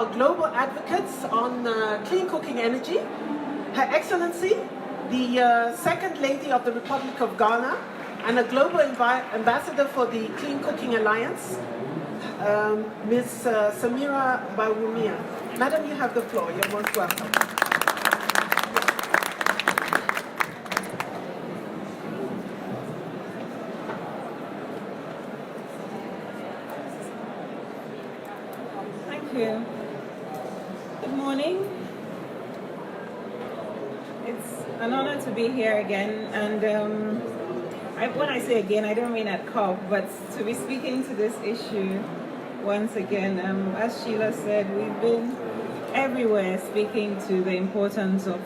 global advocates on clean cooking energy, Her Excellency, the Second Lady of the Republic of Ghana, and a global ambassador for the Clean Cooking Alliance, Ms. Samira Bawumia. Madam, you have the floor. You're most welcome. Thank you. Good morning. It's an honor to be here again, and when I say again, I don't mean at COP, but to be speaking to this issue once again. As Sheila said, we've been everywhere speaking to the importance of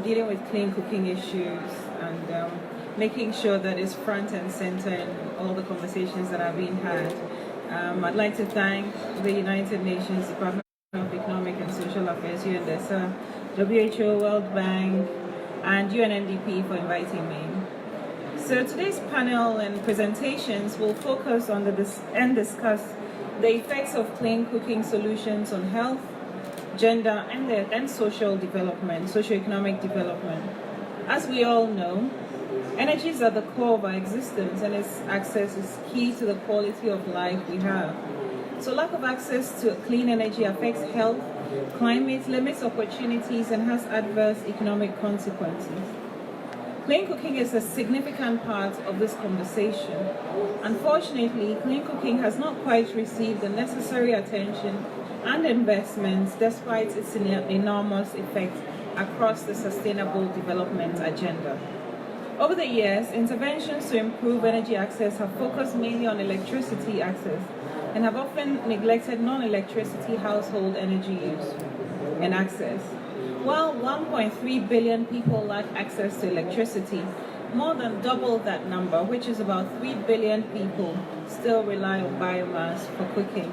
dealing with clean cooking issues and making sure that it's front and center in all the conversations that are being had. I'd like to thank the United Nations Department of Economic and Social Affairs, UNDESA, WHO, World Bank, and UNMDP for inviting me. So today's panel and presentations will focus on discuss the effects of clean cooking solutions on health, gender, and social development, socioeconomic development. As we all know, energy is at the core of our existence, and its access is key to the quality of life we have. So lack of access to clean energy affects health, climate, limits opportunities, and has adverse economic consequences. Clean cooking is a significant part of this conversation. Unfortunately, clean cooking has not quite received the necessary attention and investments despite its enormous effect across the sustainable development agenda. Over the years, interventions to improve energy access have focused mainly on electricity access and have often neglected non-electricity household energy use and access. While 1.3 billion people lack access to electricity, more than double that number, which is about 3 billion people, still rely on biomass for cooking.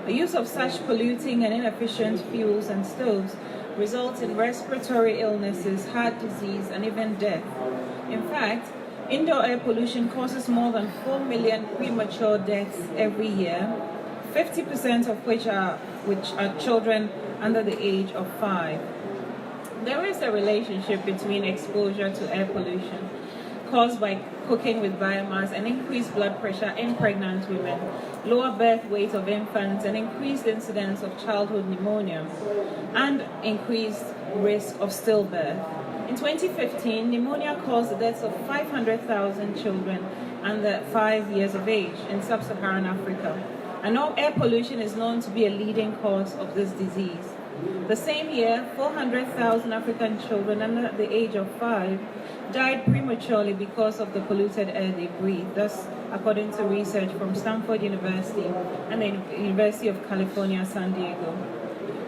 The use of such polluting and inefficient fuels and stoves results in respiratory illnesses, heart disease, and even death. In fact, indoor air pollution causes more than 4 million premature deaths every year, 50% of which are children under the age of 5. There is a relationship between exposure to air pollution caused by cooking with biomass and increased blood pressure in pregnant women, lower birth weight of infants, and increased incidence of childhood pneumonia, and increased risk of stillbirth. In 2015, pneumonia caused the deaths of 500,000 children under 5 years of age in sub-Saharan Africa. And air pollution is known to be a leading cause of this disease. The same year, 400,000 African children under the age of 5 died prematurely because of the polluted air they breathe, thus according to research from Stanford University and the University of California, San Diego.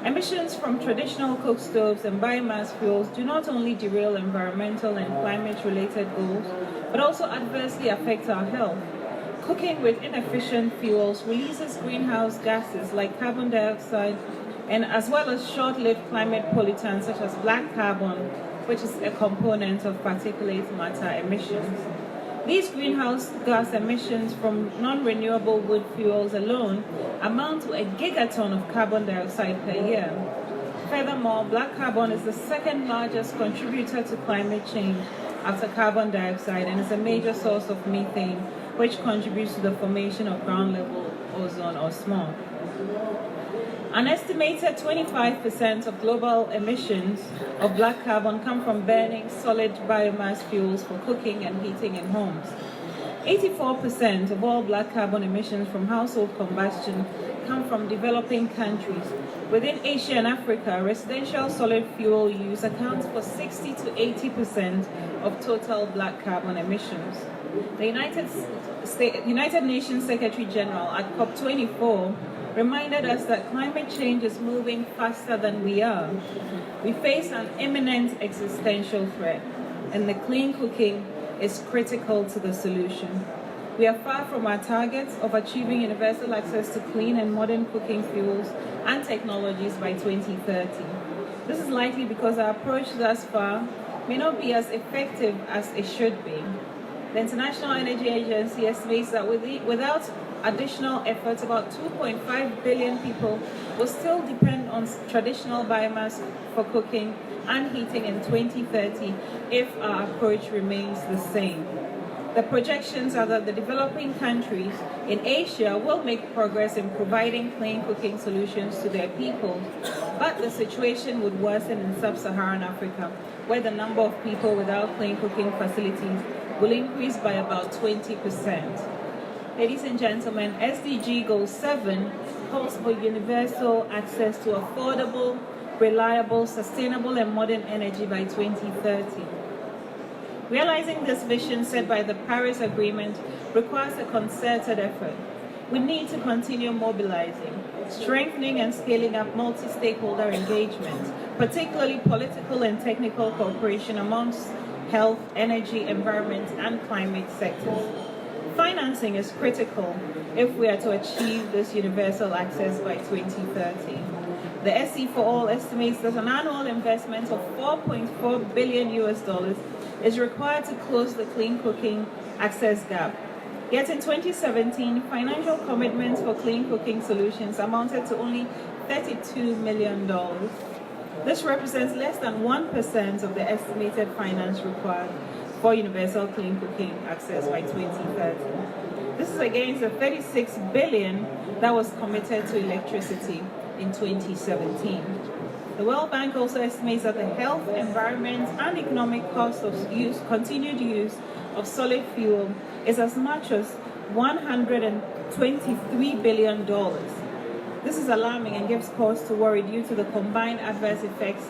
Emissions from traditional cook stoves and biomass fuels do not only derail environmental and climate-related goals, but also adversely affect our health. Cooking with inefficient fuels releases greenhouse gases like carbon dioxide, and as well as short-lived climate pollutants such as black carbon, which is a component of particulate matter emissions. These greenhouse gas emissions from non-renewable wood fuels alone amount to a gigaton of carbon dioxide per year. Furthermore, black carbon is the second largest contributor to climate change after carbon dioxide and is a major source of methane, which contributes to the formation of ground-level ozone or smog. An estimated 25% of global emissions of black carbon come from burning solid biomass fuels for cooking and heating in homes. 84% of all black carbon emissions from household combustion come from developing countries. Within Asia and Africa, residential solid fuel use accounts for 60 to 80% of total black carbon emissions. The United Nations Secretary General at COP24 reminded us that climate change is moving faster than we are. We face an imminent existential threat, and the clean cooking is critical to the solution. We are far from our targets of achieving universal access to clean and modern cooking fuels and technologies by 2030. This is likely because our approach thus far may not be as effective as it should be. The International Energy Agency estimates that without additional efforts, about 2.5 billion people will still depend on traditional biomass for cooking and heating in 2030 if our approach remains the same. The projections are that the developing countries in Asia will make progress in providing clean cooking solutions to their people, but the situation would worsen in sub-Saharan Africa, where the number of people without clean cooking facilities will increase by about 20%. Ladies and gentlemen, SDG Goal 7 calls for universal access to affordable, reliable, sustainable, and modern energy by 2030. Realizing this vision set by the Paris Agreement requires a concerted effort. We need to continue mobilizing, strengthening and scaling up multi-stakeholder engagement, particularly political and technical cooperation amongst health, energy, environment, and climate sectors. Financing is critical if we are to achieve this universal access by 2030. The SC for All estimates that an annual investment of $4.4 billion is required to close the clean cooking access gap. Yet in 2017, financial commitments for clean cooking solutions amounted to only $32 million. This represents less than 1% of the estimated finance required for universal clean cooking access by 2030. This is against the $36 billion that was committed to electricity in 2017. The World Bank also estimates that the health, environment, and economic cost of continued use of solid fuel is as much as $123 billion. This is alarming and gives cause to worry due to the combined adverse effects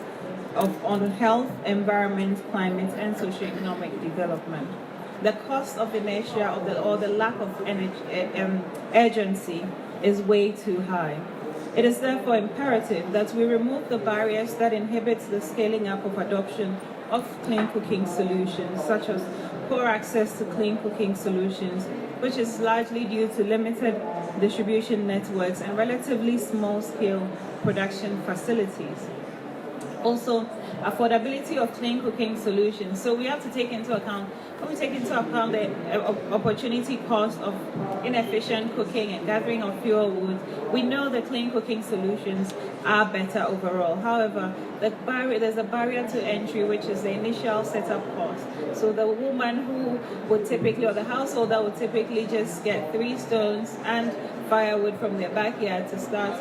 on health, environment, climate, and socioeconomic development. The cost of inertia or the lack of urgency is way too high. It is therefore imperative that we remove the barriers that inhibit the scaling up of adoption of clean cooking solutions, such as poor access to clean cooking solutions, which is largely due to limited distribution networks and relatively small-scale production facilities. Also, affordability of clean cooking solutions. So we have to take into account, when we take into account the opportunity cost of inefficient cooking and gathering of fuel wood, we know the clean cooking solutions are better overall. However, there's a barrier to entry, which is the initial setup cost. So the woman who would typically, or the household that would typically just get 3 stones and firewood from their backyard to start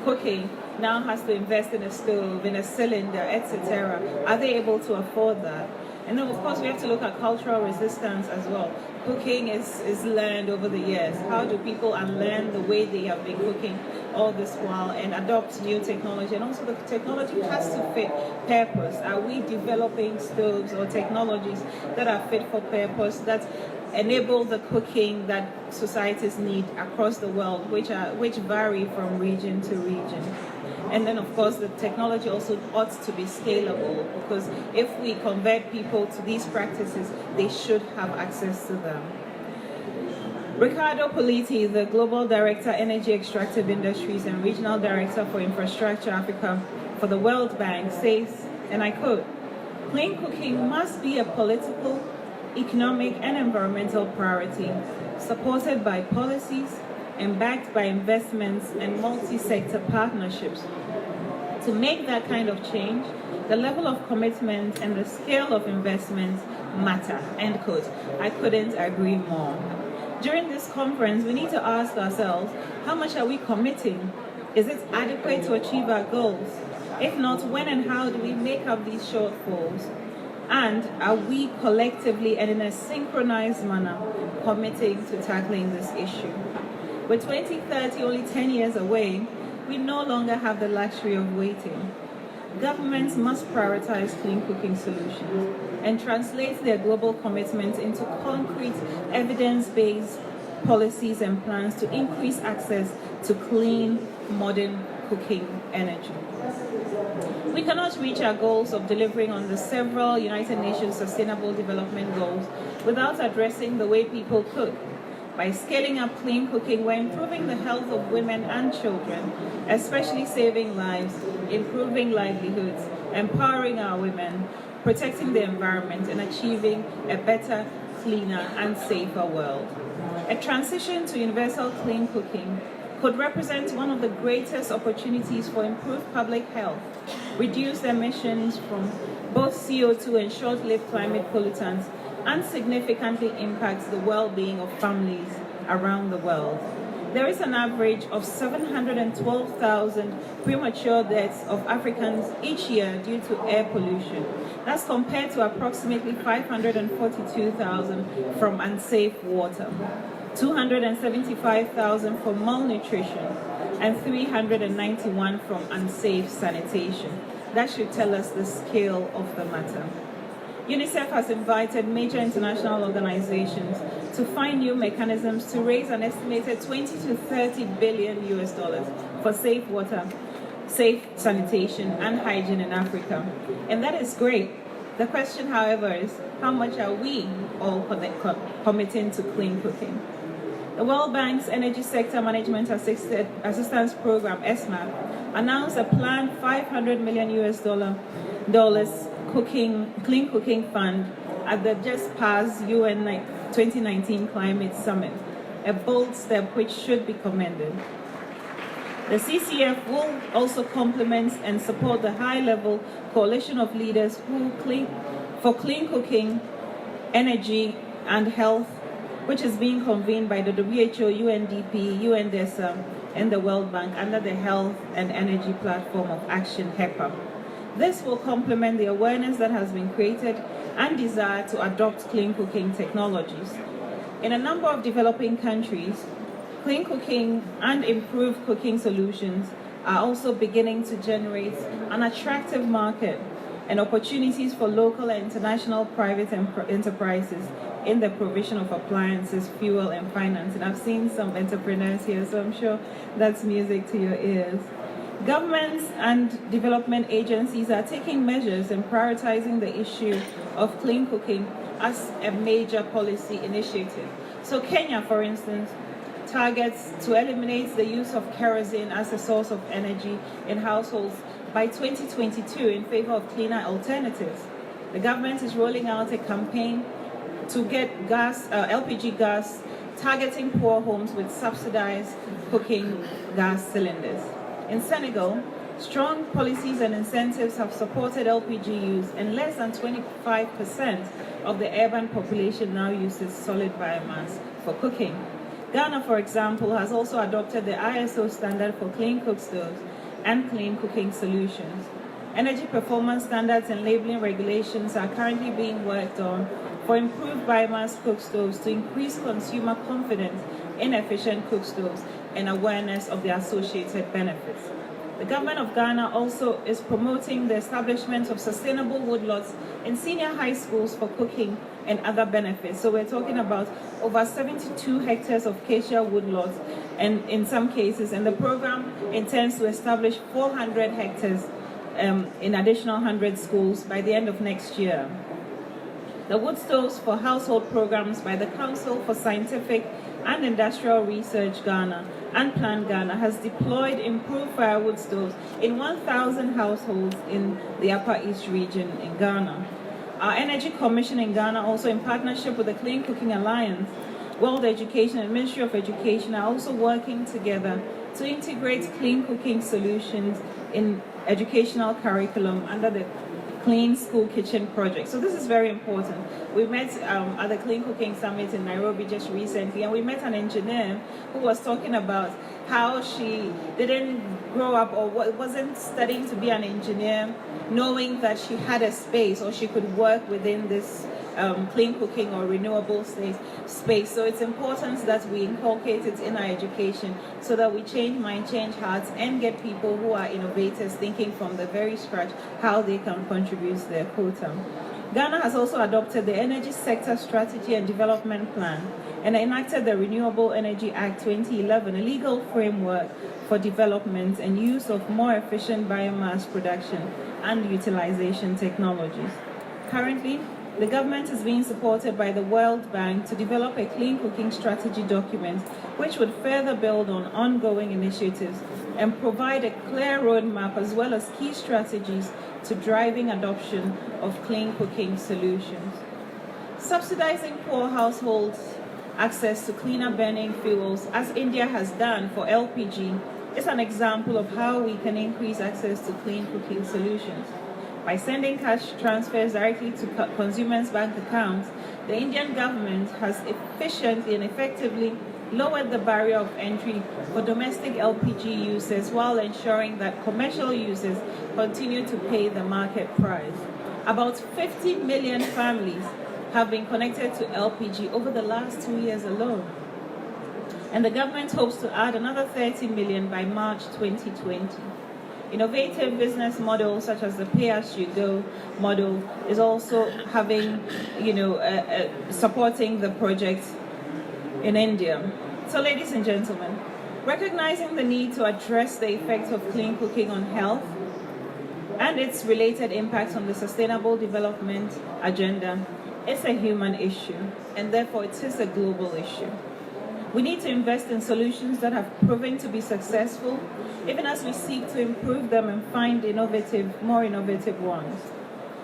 cooking, now has to invest in a stove, in a cylinder, etc. Are they able to afford that? And then, of course, we have to look at cultural resistance as well. Cooking is learned over the years. How do people unlearn the way they have been cooking all this while and adopt new technology? And also the technology has to fit purpose. Are we developing stoves or technologies that are fit for purpose, that enable the cooking that societies need across the world, which vary from region to region? And then, of course, the technology also ought to be scalable, because if we convert people to these practices, they should have access to them. Ricardo Politi, the Global Director, Energy Extractive Industries and Regional Director for Infrastructure Africa for the World Bank, says, and I quote, "Clean cooking must be a political, economic, and environmental priority, supported by policies and backed by investments and multi-sector partnerships. To make that kind of change, the level of commitment and the scale of investment matter," end quote. I couldn't agree more. During this conference, we need to ask ourselves, how much are we committing? Is it adequate to achieve our goals? If not, when and how do we make up these shortfalls? And are we collectively and in a synchronized manner committing to tackling this issue? With 2030 only 10 years away, we no longer have the luxury of waiting. Governments must prioritize clean cooking solutions and translate their global commitments into concrete, evidence-based policies and plans to increase access to clean, modern cooking energy. We cannot reach our goals of delivering on the several United Nations Sustainable Development Goals without addressing the way people cook. By scaling up clean cooking, we're improving the health of women and children, especially saving lives, improving livelihoods, empowering our women, protecting the environment, and achieving a better, cleaner, and safer world. A transition to universal clean cooking could represent one of the greatest opportunities for improved public health, reduced emissions from both CO2 and short-lived climate pollutants, and significantly impacts the well-being of families around the world. There is an average of 712,000 premature deaths of Africans each year due to air pollution. That's compared to approximately 542,000 from unsafe water, 275,000 from malnutrition, and 391 from unsafe sanitation. That should tell us the scale of the matter. UNICEF has invited major international organizations to find new mechanisms to raise an estimated 20 to 30 billion US dollars for safe water, safe sanitation, and hygiene in Africa. And that is great. The question, however, is how much are we all committing to clean cooking? The World Bank's Energy Sector Management Assistance Program, ESMAP, announced a planned $500 million US clean cooking fund at the just passed UN 2019 Climate Summit, a bold step which should be commended. The CCF will also complement and support the high-level coalition of leaders for clean cooking, energy, and health, which is being convened by the WHO, UNDP, UNDESA, and the World Bank under the Health and Energy Platform of Action, HEPA. This will complement the awareness that has been created and desire to adopt clean cooking technologies. In a number of developing countries, clean cooking and improved cooking solutions are also beginning to generate an attractive market and opportunities for local and international private enterprises in the provision of appliances, fuel, and finance. And I've seen some entrepreneurs here, so I'm sure that's music to your ears. Governments and development agencies are taking measures and prioritizing the issue of clean cooking as a major policy initiative. So Kenya, for instance, targets to eliminate the use of kerosene as a source of energy in households by 2022 in favor of cleaner alternatives. The government is rolling out a campaign to get LPG gas, targeting poor homes with subsidized cooking gas cylinders. In Senegal, strong policies and incentives have supported LPG use, and less than 25% of the urban population now uses solid biomass for cooking. Ghana, for example, has also adopted the ISO standard for clean cook stoves and clean cooking solutions. Energy performance standards and labeling regulations are currently being worked on for improved biomass cook stoves to increase consumer confidence in efficient cook stoves and awareness of the associated benefits. The government of Ghana also is promoting the establishment of sustainable woodlots in senior high schools for cooking and other benefits. So we're talking about over 72 hectares of acacia woodlots, and in some cases, and the program intends to establish 400 hectares in additional 100 schools by the end of next year. The Wood Stoves for Household programs by the Council for Scientific and Industrial Research Ghana and Plan Ghana has deployed improved firewood stoves in 1,000 households in the Upper East region in Ghana. Our Energy Commission in Ghana, also in partnership with the Clean Cooking Alliance, World Education and Ministry of Education, are also working together to integrate clean cooking solutions in educational curriculum under the Clean School Kitchen project. So this is very important. We met at the Clean Cooking Summit in Nairobi just recently, and we met an engineer who was talking about how she didn't grow up or wasn't studying to be an engineer, knowing that she had a space or she could work within this clean cooking or renewable space. So it's important that we inculcate it in our education so that we change mind, change hearts, and get people who are innovators thinking from the very scratch how they can contribute to their quota. Ghana has also adopted the Energy Sector Strategy and Development Plan and enacted the Renewable Energy Act 2011, a legal framework for development and use of more efficient biomass production and utilization technologies. Currently, the government is being supported by the World Bank to develop a clean cooking strategy document which would further build on ongoing initiatives and provide a clear roadmap as well as key strategies to driving adoption of clean cooking solutions. Subsidizing poor households access to cleaner burning fuels, as India has done for LPG, is an example of how we can increase access to clean cooking solutions. By sending cash transfers directly to consumers' bank accounts, the Indian government has efficiently and effectively lowered the barrier of entry for domestic LPG users while ensuring that commercial users continue to pay the market price. About 50 million families have been connected to LPG over the last 2 years alone. And the government hopes to add another 30 million by March 2020. Innovative business models such as the pay-as-you-go model is also having, supporting the project in India. So, ladies and gentlemen, recognizing the need to address the effects of clean cooking on health and its related impacts on the Sustainable Development Agenda is a human issue, and therefore it is a global issue. We need to invest in solutions that have proven to be successful, even as we seek to improve them and find more innovative ones.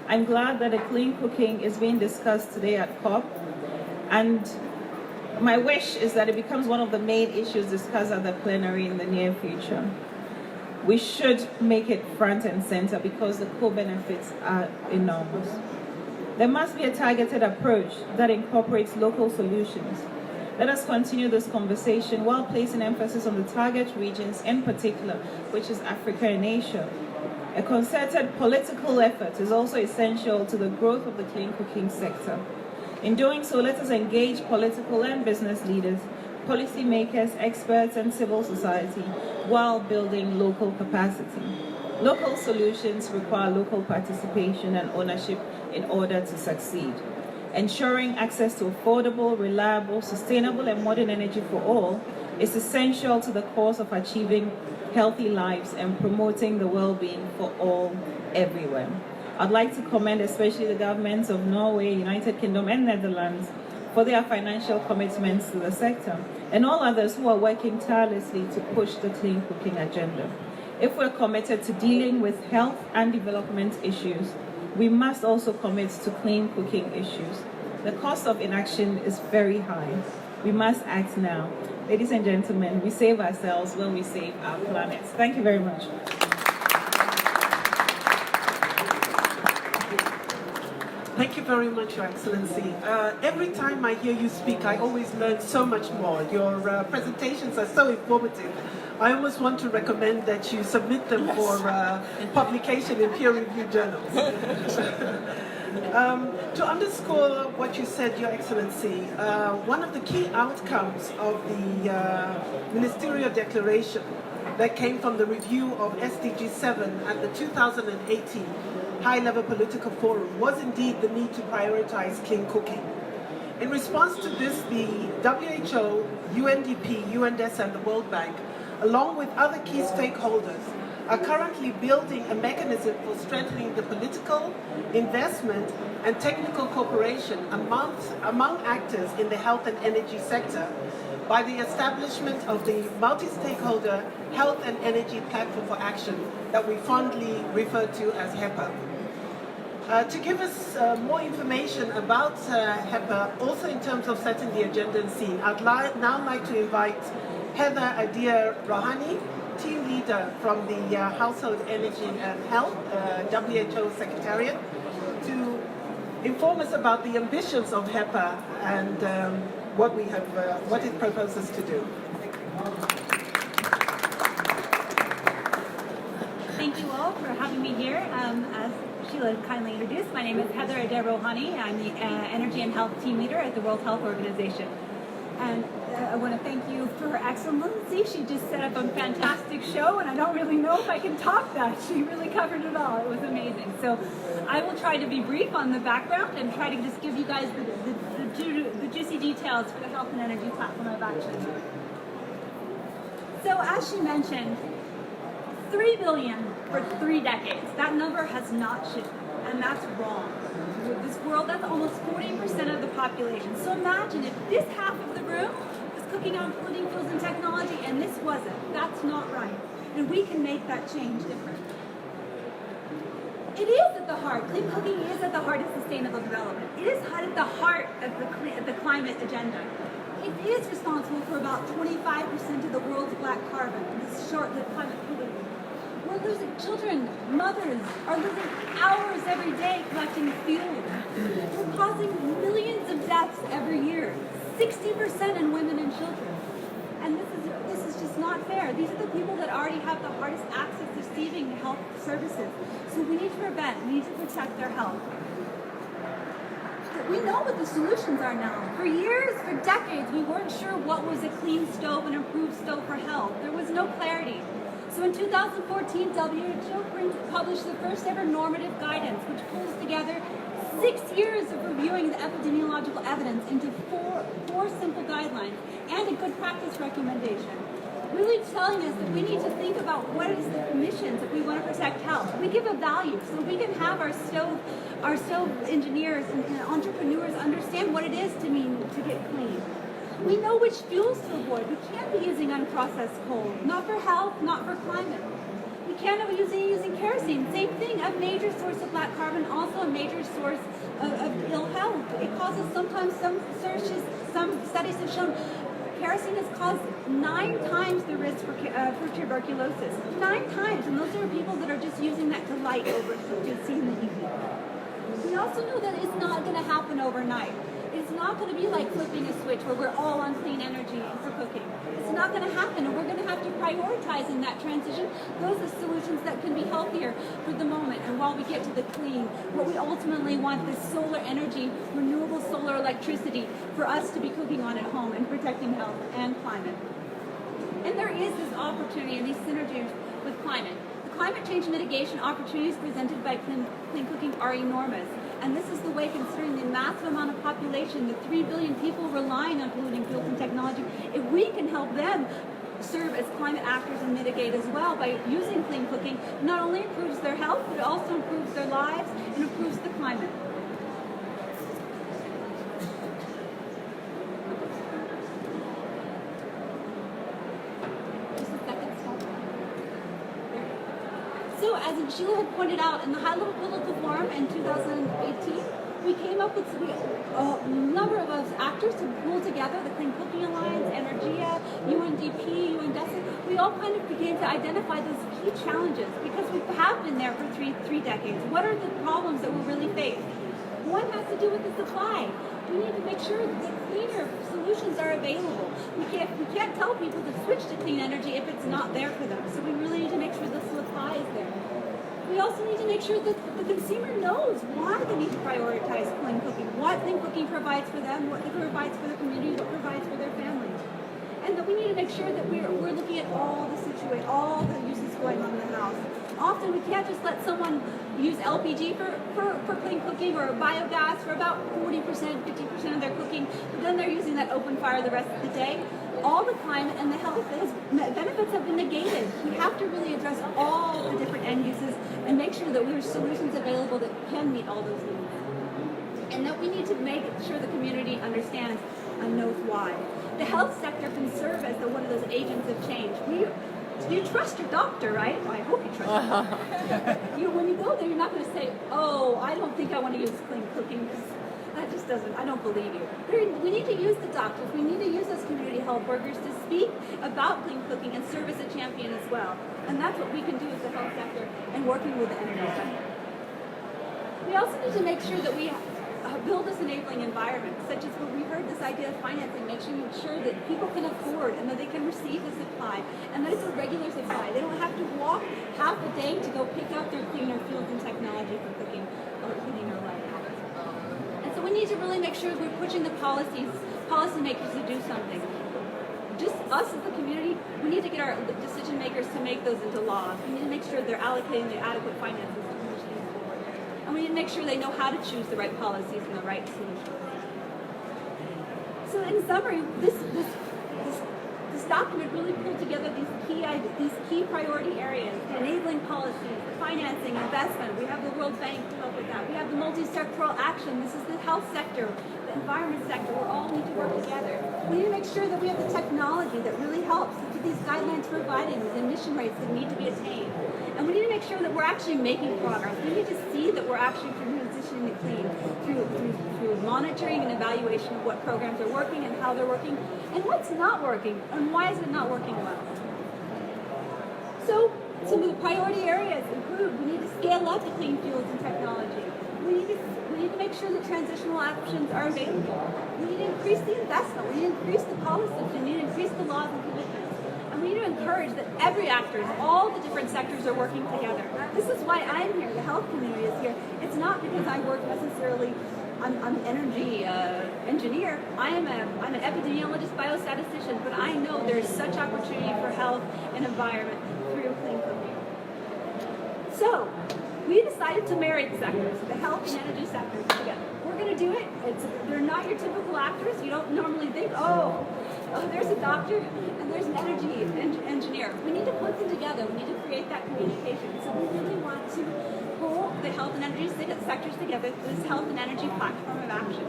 I'm glad that clean cooking is being discussed today at COP, and my wish is that it becomes one of the main issues discussed at the plenary in the near future. We should make it front and center because the co-benefits are enormous. There must be a targeted approach that incorporates local solutions. Let us continue this conversation while placing emphasis on the target regions in particular, which is Africa and Asia. A concerted political effort is also essential to the growth of the clean cooking sector. In doing so, let us engage political and business leaders, policymakers, experts, and civil society while building local capacity. Local solutions require local participation and ownership in order to succeed. Ensuring access to affordable, reliable, sustainable, and modern energy for all is essential to the cause of achieving healthy lives and promoting the well-being for all everywhere. I'd like to commend especially the governments of Norway, United Kingdom, and Netherlands for their financial commitments to the sector, and all others who are working tirelessly to push the clean cooking agenda. If we're committed to dealing with health and development issues, we must also commit to clean cooking issues. The cost of inaction is very high. We must act now. Ladies and gentlemen, we save ourselves when we save our planet. Thank you very much. Thank you very much, Your Excellency. Every time I hear you speak, I always learn so much more. Your presentations are so informative. I almost want to recommend that you submit them for publication in peer-reviewed journals. To underscore what you said, Your Excellency, one of the key outcomes of the ministerial declaration that came from the review of SDG 7 at the 2018 High-Level Political Forum was indeed the need to prioritize clean cooking. In response to this, the WHO, UNDP, UNDES, and the World Bank, along with other key stakeholders, are currently building a mechanism for strengthening the political, investment, and technical cooperation among actors in the health and energy sector by the establishment of the multi-stakeholder Health and Energy Platform for Action that we fondly refer to as HEPA. To give us more information about HEPA, also in terms of setting the agenda and scene, I'd now like to invite Heather Adir Rohani, team leader from the Household Energy and Health, WHO Secretariat, to inform us about the ambitions of HEPA and what it proposes to do. Thank you all for having me here. As Sheila kindly introduced, my name is Heather Adir Rohani. I'm the Energy and Health Team Leader at the World Health Organization. And I want to thank you for Her Excellency. She just set up a fantastic show, and I don't really know if I can top that. She really covered it all. It was amazing. So I will try to be brief on the background and try to just give you guys the juicy details for the Health and Energy Platform of Action. So as she mentioned, 3 billion for 3 decades. That number has not shifted, and that's wrong. This world, that's almost 40% of the population. So imagine if this half of the room was cooking on clean fuels and technology, and this wasn't. That's not right. And we can make that change different. It is at the heart. Clean cooking is at the heart of sustainable development. It is at the heart of the climate agenda. it is responsible for about 25% of the world's black carbon, this short-lived climate pollutant. We're losing children, mothers are losing hours every day collecting fuel. We're causing millions of deaths every year, 60% in women and children. And this is just not fair. These are the people that already have the hardest access to receiving health services. So we need to prevent, we need to protect their health. We know what the solutions are now. For years, for decades, we weren't sure what was a clean stove and improved stove for health. There was no clarity. So in 2014, WHO published the first ever normative guidance, which pulls together 6 years of reviewing the epidemiological evidence into four simple guidelines and a good practice recommendation. Really telling us that we need to think about what is the missions if we want to protect health. We give a value so we can have our stove engineers and entrepreneurs understand what it is to mean to get clean. We know which fuels to avoid. We can't be using unprocessed coal, not for health, not for climate. We can't be using kerosene. Same thing, a major source of black carbon, also a major source of ill health. It causes sometimes some studies have shown kerosene has caused 9 times the risk for tuberculosis. 9 times, and those are people that are just using that to light over to see in the evening. We also know that it's not going to happen overnight. It's not going to be like flipping a switch where we're all on clean energy for cooking. It's not going to happen, and we're going to have to prioritize in that transition those are solutions that can be healthier for the moment. And while we get to the clean, what we ultimately want is solar energy, renewable solar electricity for us to be cooking on at home and protecting health and climate. And there is this opportunity and these synergies with climate. The climate change mitigation opportunities presented by clean cooking are enormous. And this is the way, considering the massive amount of population, the 3 billion people relying on polluting fuels and technology, if we can help them serve as climate actors and mitigate as well by using clean cooking, not only improves their health, but it also improves their lives and improves the climate. So, as Sheila had pointed out, in the high-level political forum in 2018, we came up with a number of us actors to pull together the Clean Cooking Alliance, Energia, UNDP, UNDESA. We all kind of began to identify those key challenges because we have been there for three decades. What are the problems that we really face? One has to do with the supply. We need to make sure that cleaner solutions are available. We can't tell people to switch to clean energy if it's not there for them. So we really need to make sure the supply is there. We also need to make sure that the consumer knows why they need to prioritize clean cooking, what clean cooking provides for them, what it provides for the community, what it provides for their families. And that we need to make sure that we're looking at all the uses going on in the house. Often we can't just let someone use LPG for clean cooking or biogas for about 40%, 50% of their cooking, but then they're using that open fire the rest of the day. All the climate and the health benefits have been negated. We have to really address all the different end uses and make sure that there are solutions available that can meet all those needs. And that we need to make sure the community understands and knows why. The health sector can serve as one of those agents of change. You trust your doctor, right? Well, I hope you trust your doctor. When you go there, you're not going to say, oh, I don't think I want to use clean cooking because that just doesn't, I don't believe you. We need to use the doctors. We need to use those community health workers to speak about clean cooking and serve as a champion as well. And that's what we can do as the health sector and working with the energy sector. We also need to make sure that we build this enabling environment, such as when we heard this idea of financing, make sure that people can afford and that they can receive the supply and that it's a regular supply. They don't have to walk half a day to go pick up their cleaner fuels and technology for cooking or heating or lighting. And so we need to really make sure we're pushing the policymakers to do something. Just us as the community, we need to get our decision makers to make those into law. We need to make sure they're allocating the adequate finances to push things forward. And we need to make sure they know how to choose the right policies and the right solutions. So in summary, this document really pulled together these key priority areas: the enabling policies, the financing, investment. We have the World Bank to help with that. We have the multi-sectoral action. This is the health sector, the environment sector. We all need to work together. We need to make sure that we have the technology that really helps to these guidelines providing the emission rates that need to be attained. And we need to make sure that we're actually making progress. We need to see that we're actually transitioning to clean through monitoring and evaluation of what programs are working and how they're working and what's not working and why is it not working well. So some of the priority areas include we need to scale up the clean fuels and technology. We need to make sure that transitional options are available. We need to increase the investment. We need to increase the policies. We need to increase the laws and commitments. And we need to encourage that every actor, all the different sectors are working together. This is why I'm here. The health community is here. It's not because I work necessarily. I'm an energy engineer. I'm an epidemiologist, biostatistician, but I know there's such opportunity for health and environment through clean cooking. So we decided to marry the sectors, the health and energy sectors together. We're going to do it. They're not your typical actors. You don't normally think, oh, there's a doctor and there's an energy engineer. We need to put them together. We need to create that communication. So we really want to pull the health and energy sectors together through this health and energy platform of action.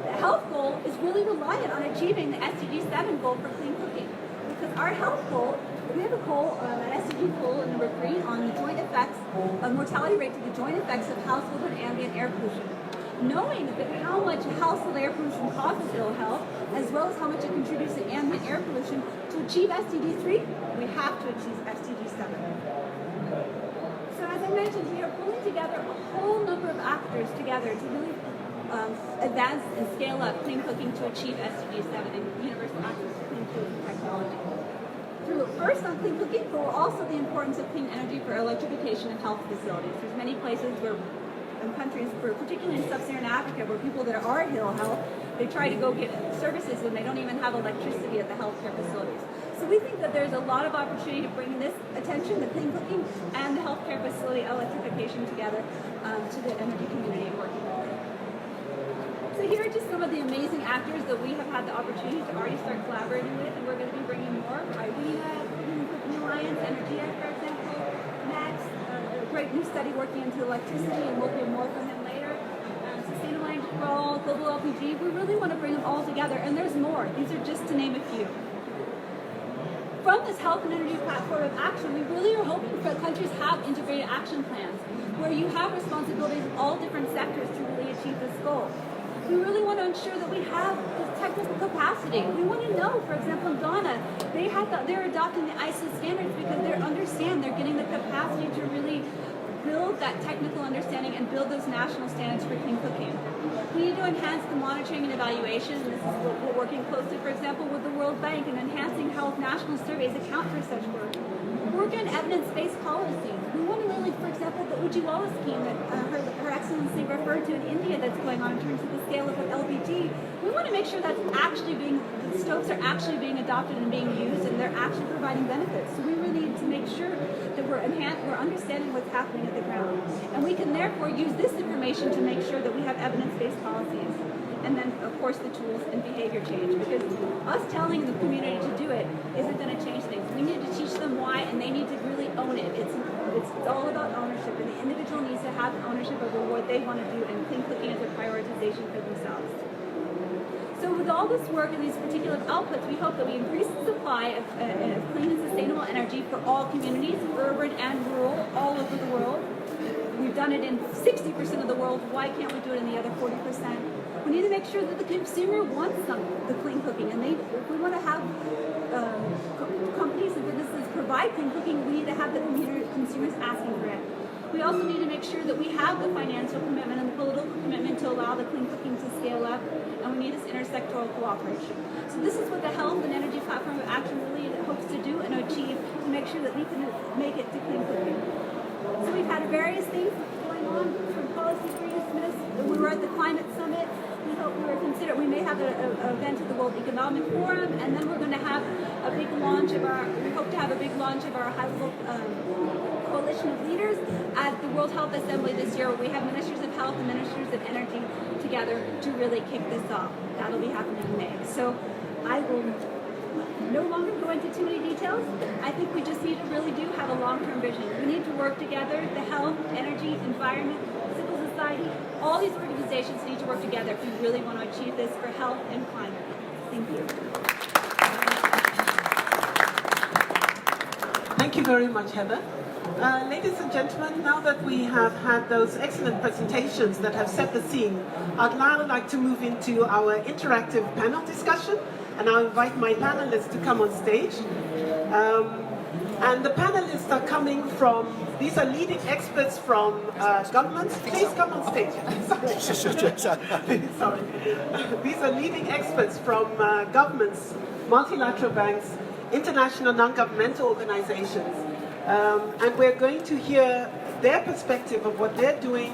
The health goal is really reliant on achieving the SDG 7 goal for clean cooking. Because our health goal, we have a goal, an SDG goal number 3 on the joint effects of mortality rate to the joint effects of household and ambient air pollution. Knowing that how much household air pollution causes ill health, as well as how much it contributes to ambient air pollution, to achieve SDG 3, we have to achieve SDG 7. So as I mentioned, we are pulling together a whole number of actors together to really advance and scale up clean cooking to achieve SDG 7 and universal access to clean food and technology. First on clean cooking, but also the importance of clean energy for electrification of health facilities. There's many places where, in countries, particularly in sub-Saharan Africa, where people that are ill health, they try to go get services and they don't even have electricity at the healthcare facilities. So we think that there's a lot of opportunity to bring this attention, the clean cooking and the healthcare facility electrification together to the energy community and working with it. So here are just some of the amazing actors that we have had the opportunity to already start collaborating with, and we're going to be bringing more. IWEA, Clean Cooking Alliance, Energia, for example, Max, a great new study working into electricity, and we'll hear more from him later. Sustainable Energy for All, Global LPG. We really want to bring them all together, and there's more. These are just to name a few. From this health and energy platform of action, we really are hoping that countries have integrated action plans where you have responsibilities in all different sectors to really achieve this goal. We really want to ensure that we have the technical capacity. We want to know, for example, in Ghana, they're adopting the ISO standards because they're getting the capacity to really build that technical understanding and build those national standards for clean cooking. We need to enhance the monitoring and evaluation. And this is what we're working closely, for example, with the World Bank and enhancing how national surveys account for such work. Work on evidence-based policy. We want to really, for example, the Ujjiwala scheme that Her Excellency referred to in India that's going on in terms of the scale of LPG. We want to make sure that's actually the stoves are actually being adopted and being used and they're actually providing benefits. So we really need to make sure that we're understanding what's happening at the ground. And we can therefore use this information to make sure that we have evidence-based policies. And then, of course, the tools and behavior change. Because us telling the community to do it isn't going to change things. We need to teach them why, and they need to really own it. It's all about ownership, and the individual needs to have ownership over what they want to do, and clean cooking is a prioritization for themselves. So with all this work and these particular outputs, we hope that we increase the supply of clean and sustainable energy for all communities, urban and rural, all over the world. We've done it in 60% of the world. Why can't we do it in the other 40%? We need to make sure that the consumer wants the clean cooking, and if we want to have companies and businesses provide clean cooking, we need to have the consumers asking for it. We also need to make sure that we have the financial commitment and the political commitment to allow the clean cooking to scale up, and we need this intersectoral cooperation. So this is what the Health and Energy Platform of Action really hopes to do and achieve to make sure that we can make it to clean cooking. So we've had various things going on from policy briefs. We were at the climate summit. We may have an event at the World Economic Forum, and then we're going to have a big launch of we hope to have a big launch of our high-level coalition of leaders at the World Health Assembly this year, where we have ministers of health and ministers of energy together to really kick this off. That'll be happening in May. So I will no longer go into too many details. I think we just need to really have a long-term vision. We need to work together, the health, energy, environment, civil society, all these organizations need to work together if we really want to achieve this for health and climate. Thank you. Thank you very much, Heather. Ladies and gentlemen, now that we have had those excellent presentations that have set the scene, I'd now like to move into our interactive panel discussion, and I'll invite my panelists to come on stage. And the panelists are coming from, these are leading experts from governments. Please come on stage. Sorry. These are leading experts from governments, multilateral banks, international non-governmental organizations. And we're going to hear their perspective of what they're doing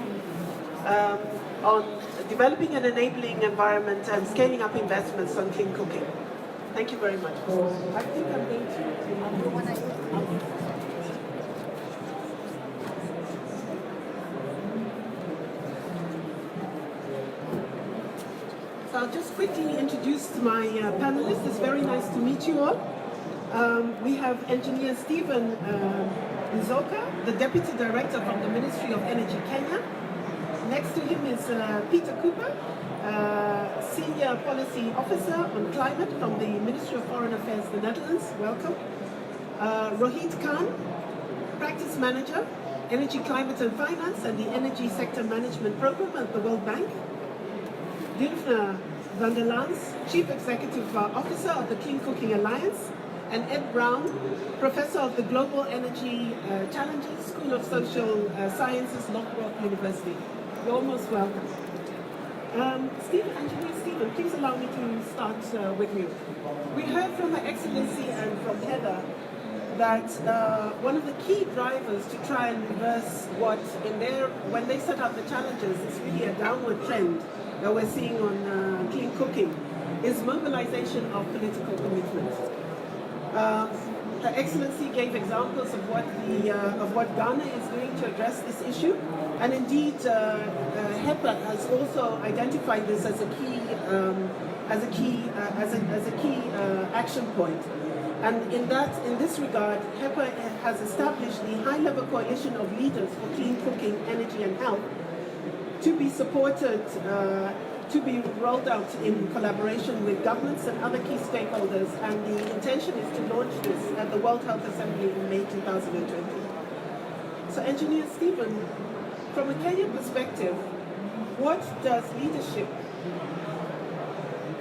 on developing an enabling environment and scaling up investments on clean cooking. Thank you very much. I think I'm going to... So I'll just quickly introduce my panelists. It's very nice to meet you all. We have Engineer Stephen Nzoka, the Deputy Director from the Ministry of Energy, Kenya. Next to him is Peter Cooper, Senior Policy Officer on Climate from the Ministry of Foreign Affairs, the Netherlands. Welcome. Rohit Khan, Practice Manager, Energy, Climate and Finance and the Energy Sector Management Program at the World Bank. Dilfna van der Lans, Chief Executive Officer of the Clean Cooking Alliance, and Ed Brown, Professor of the Global Energy Challenges, School of Social Sciences, Loughborough University. You're most welcome. Engineer Stephen, please allow me to start with you. We heard from Her Excellency and from Heather that one of the key drivers to try and reverse what when they set out the challenges is really a downward trend that we're seeing on clean cooking, is mobilization of political commitment. Her Excellency gave examples of what Ghana is doing to address this issue, and indeed HEPA has also identified this as a key action point. And in this regard, HEPA has established the high-level coalition of leaders for clean cooking, energy, and health to be supported, to be rolled out in collaboration with governments and other key stakeholders, and the intention is to launch this at the World Health Assembly in May 2020. So, Engineer Stephen, from a Kenyan perspective, what does leadership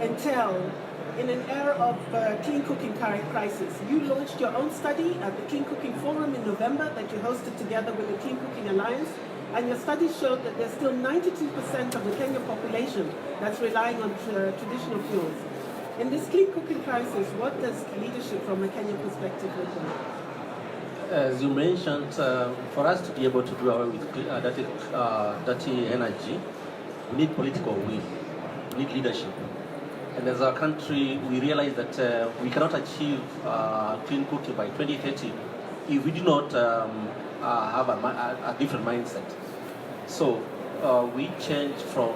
entail in an era of clean cooking crisis? You launched your own study at the Clean Cooking Forum in November that you hosted together with the Clean Cooking Alliance. And your study showed that there's still 92% of the Kenyan population that's relying on traditional fuels. In this clean cooking crisis, what does leadership from a Kenyan perspective look like? As you mentioned, for us to be able to do away with dirty energy, we need political will, we need leadership. And as a country, we realize that we cannot achieve clean cooking by 2030 if we do not have a different mindset. So we changed from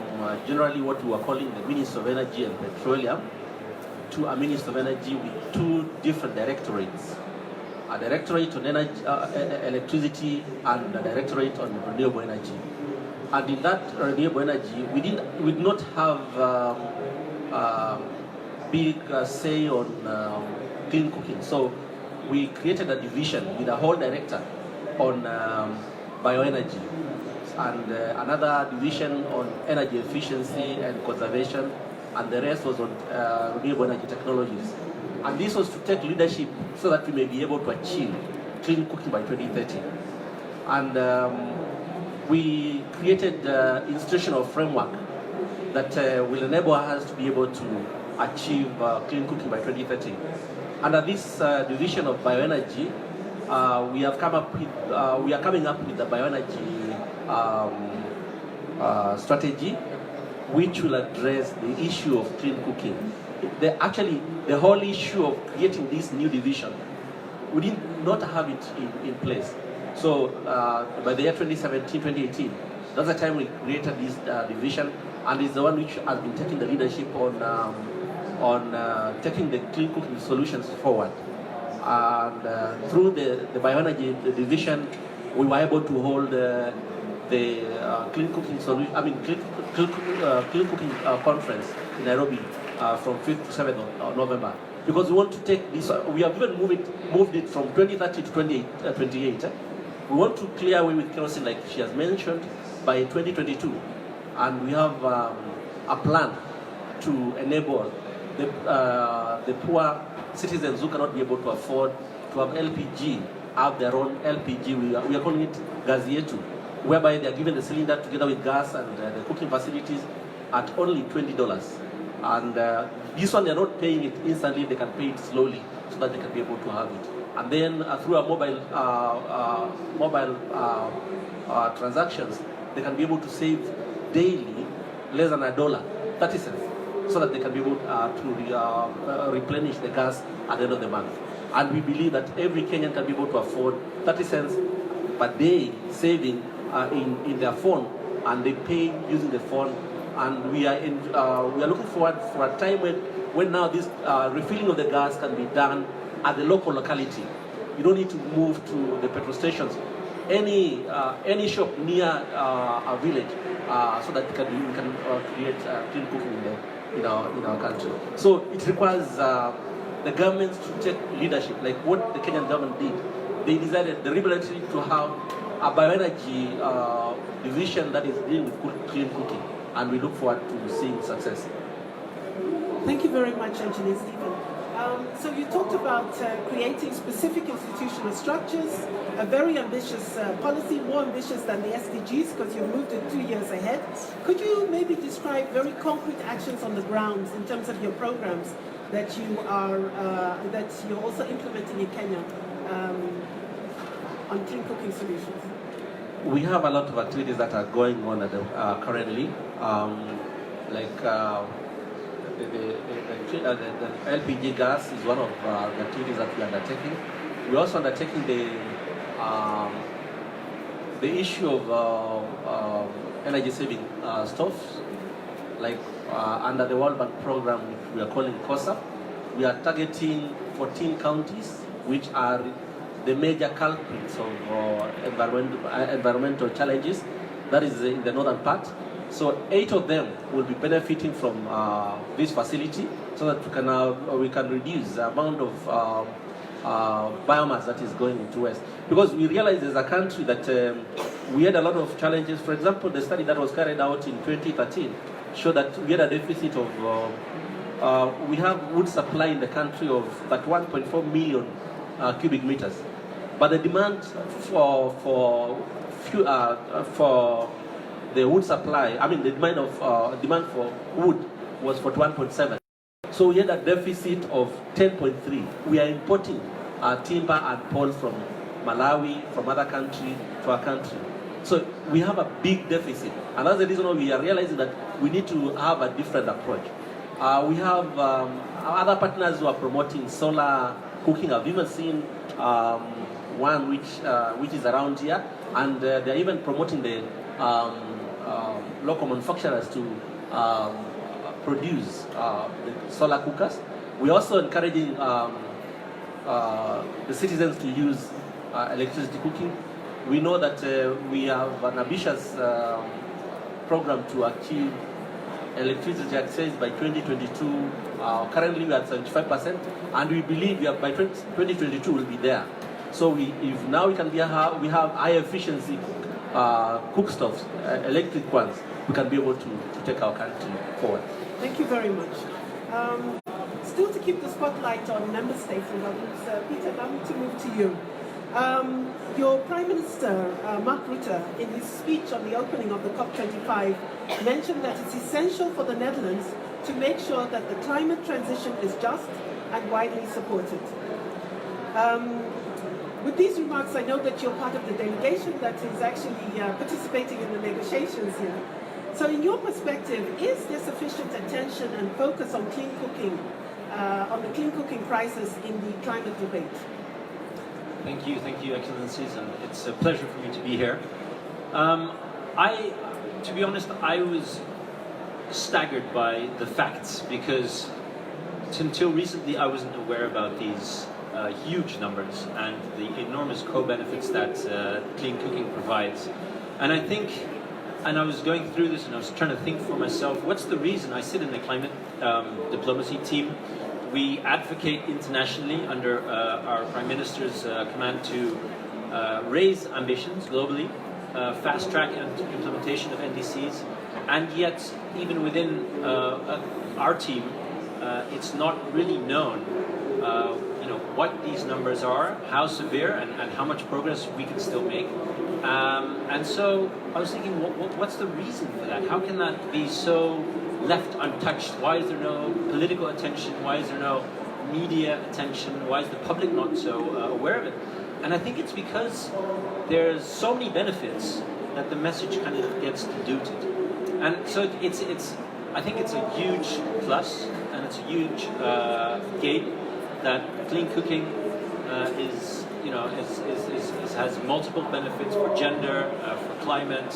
generally what we were calling the Minister of Energy and Petroleum to a Minister of Energy with two different directorates. A directorate on energy, electricity, and a directorate on renewable energy. And in that renewable energy, we did not have big say on clean cooking. So we created a division with a whole director on bioenergy, and another division on energy efficiency and conservation, and the rest was on renewable energy technologies. And this was to take leadership so that we may be able to achieve clean cooking by 2030. And we created the institutional framework that will enable us to be able to achieve clean cooking by 2030. Under this division of bioenergy, we are coming up with the bioenergy strategy, which will address the issue of clean cooking. The whole issue of creating this new division, we did not have it in place. So by the year 2017, 2018, that's the time we created this division, and it's the one which has been taking the leadership on taking the clean cooking solutions forward. And through the bioenergy division, we were able to hold the clean cooking clean cooking conference in Nairobi from 5th to 7th of November, because we want to take this. We have even moved it from 2030 to 2028. We want to clear away with kerosene, like she has mentioned, by 2022. And we have a plan to enable the poor citizens who cannot be able to afford to have LPG, have their own LPG. We are calling it Gazietu, whereby they are given the cylinder together with gas and the cooking facilities at only $20. And this one, they are not paying it instantly, they can pay it slowly so that they can be able to have it. And then through our mobile transactions, they can be able to save daily less than $1, 30 cents, so that they can be able to replenish the gas at the end of the month. And we believe that every Kenyan can be able to afford 30 cents per day saving in their phone, and they pay using the phone. And we are looking forward for a time when now this refilling of the gas can be done at the local locality. You don't need to move to the petrol stations. Any shop near a village, so that we can create clean cooking in our country. So it requires the government to take leadership, like what the Kenyan government did. They decided deliberately to have a bioenergy division that is dealing with clean cooking, and we look forward to seeing success. Thank you very much, Engineer Stephen. So you talked about creating specific institutional structures, a very ambitious policy, more ambitious than the SDGs because you've moved it 2 years ahead. Could you maybe describe very concrete actions on the ground in terms of your programs that you're also implementing in Kenya on clean cooking solutions? We have a lot of activities that are going on currently, the LPG gas is one of the activities that we are undertaking. We're also undertaking the issue of energy saving stoves, like under the World Bank program, which we are calling COSA. We are targeting 14 counties, which are the major culprits of environmental challenges. That is in the northern part. So 8 of them will be benefiting from this facility, so that we can reduce the amount of biomass that is going into waste. Because we realize as a country that we had a lot of challenges. For example, the study that was carried out in 2013 showed that we had a deficit of, we have wood supply in the country of 1.4 million cubic meters. But the demand for the wood supply, the demand for wood was for 1.7. So we had a deficit of 10.3. We are importing timber and pole from Malawi, from other countries to our country. So we have a big deficit. And that's the reason why we are realizing that we need to have a different approach. We have other partners who are promoting solar cooking. I've even seen one which is around here, and they're even promoting the local manufacturers to produce the solar cookers. We're also encouraging the citizens to use electricity cooking. We know that we have an ambitious program to achieve electricity access by 2022. Currently we are at 75%, and we believe by 2022 we'll be there. So we have high efficiency cook stoves, electric ones, we can be able to take our country forward. Thank you very much. Still to keep the spotlight on member states and governments, Peter, allow me to move to you. Your Prime Minister, Mark Rutte, in his speech on the opening of the COP25, mentioned that it's essential for the Netherlands to make sure that the climate transition is just and widely supported. With these remarks, I know that you're part of the delegation that is actually participating in the negotiations here. So in your perspective, is there sufficient attention and focus on clean cooking, on the clean cooking crisis in the climate debate? Thank you, Excellencies, and it's a pleasure for me to be here. To be honest, I was staggered by the facts, because until recently I wasn't aware about these huge numbers and the enormous co-benefits that clean cooking provides. And I was going through this and I was trying to think for myself, what's the reason? I sit in the climate diplomacy team. We advocate internationally under our Prime Minister's command to raise ambitions globally, fast track and implementation of NDCs, and yet even within our team, it's not really known what these numbers are, how severe, and how much progress we can still make. And so I was thinking, what's the reason for that? How can that be so left untouched? Why is there no political attention? Why is there no media attention? Why is the public not so aware of it? And I think it's because there's so many benefits that the message kind of gets diluted. And so I think it's a huge plus, and it's a huge gain that clean cooking has multiple benefits for gender, for climate,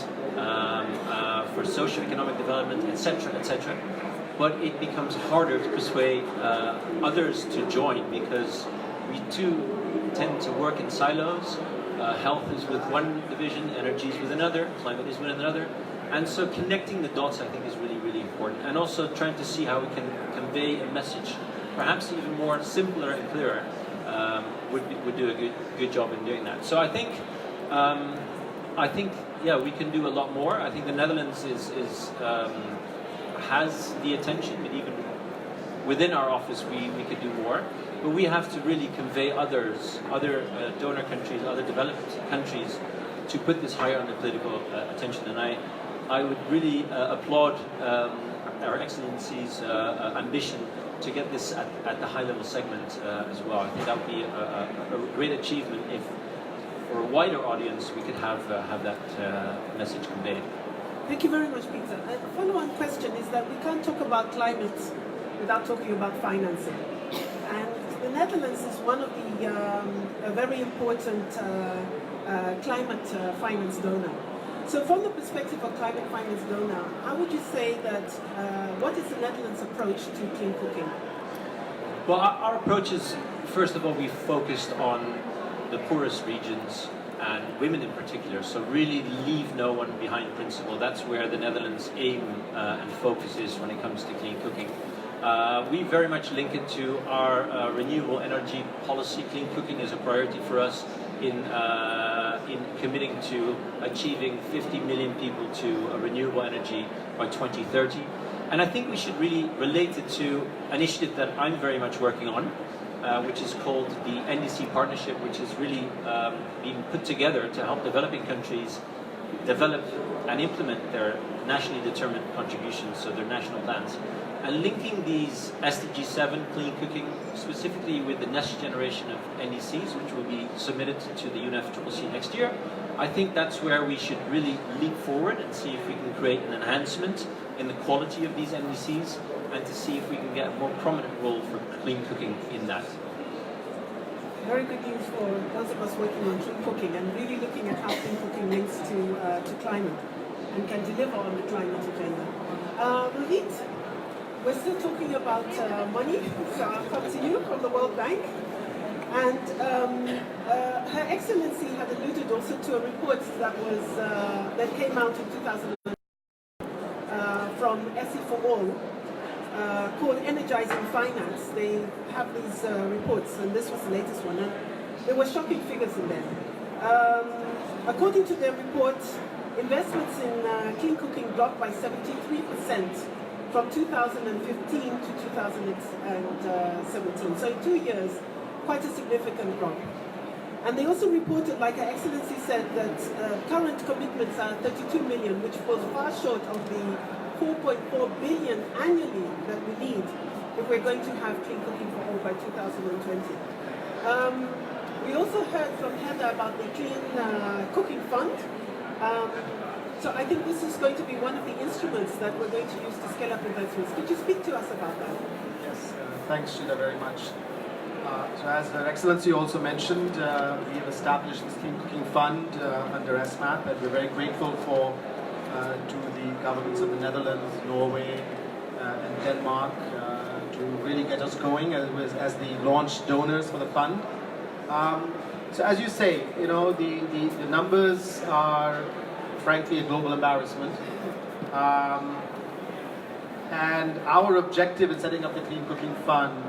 for socio-economic development, etc., etc. But it becomes harder to persuade others to join because we too tend to work in silos. Health is with one division, energy is with another, climate is with another. And so connecting the dots, I think, is really, really important. And also trying to see how we can convey a message, perhaps even more simpler and clearer, would do a good job in doing that. So I think, we can do a lot more. I think the Netherlands has the attention, but even within our office, we could do more. But we have to really convey other donor countries, other developed countries, to put this higher on the political attention. And I would really applaud Our Excellency's ambition to get this at the high-level segment as well. I think that would be a great achievement if, for a wider audience, we could have that message conveyed. Thank you very much, Peter. A follow-on question is that we can't talk about climate without talking about financing. And the Netherlands is one of the a very important climate finance donor. So from the perspective of climate finance donor, how would you say that, what is the Netherlands' approach to clean cooking? Well, our approach is, first of all, we focused on the poorest regions and women in particular. So really leave no one behind principle. That's where the Netherlands' aim and focus is when it comes to clean cooking. We very much link it to our renewable energy policy. Clean cooking is a priority for us in committing to achieving 50 million people to renewable energy by 2030. And I think we should really relate it to an initiative that I'm very much working on, which is called the NDC Partnership, which is really being put together to help developing countries develop and implement their nationally determined contributions, so their national plans. And linking these SDG 7 clean cooking specifically with the next generation of NDCs, which will be submitted to the UNFCCC next year, I think that's where we should really leap forward and see if we can create an enhancement in the quality of these NDCs and to see if we can get a more prominent role for clean cooking in that. Very good news for those of us working on clean cooking and really looking at how clean cooking links to climate and can deliver on the climate agenda. Rohit, we're still talking about money, so I'll come to you from the World Bank. And Her Excellency had alluded also to a report that came out in 2000 from SE for All called Energizing Finance. They have these reports, and this was the latest one. And there were shocking figures in there. According to their report, investments in clean cooking dropped by 73% from 2015 to 2017. So in 2 years, quite a significant drop. And they also reported, like Her Excellency said, that current commitments are 32 million, which falls far short of the 4.4 billion annually that we need if we're going to have clean cooking for all by 2020. We also heard from Heather about the Clean Cooking Fund. So I think this is going to be one of the instruments that we're going to use to scale up investments. Could you speak to us about that? Yes, thanks Sheila very much. So as Her Excellency also mentioned, we have established this Clean Cooking Fund under SMAP, and we're very grateful to the governments of the Netherlands, Norway and Denmark to really get us going as the launch donors for the fund. So as you say, you know, the numbers are frankly a global embarrassment. And our objective in setting up the Clean Cooking Fund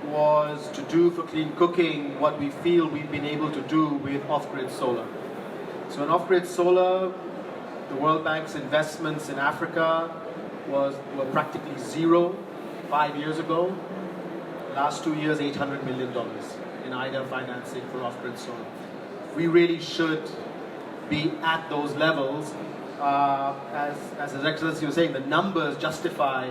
was to do for clean cooking what we feel we've been able to do with off-grid solar. So in off-grid solar, the World Bank's investments in Africa were practically zero 5 years ago. Last 2 years, $800 million in IDA financing for off-grid solar. We really should be at those levels. As His Excellency was saying, the numbers justify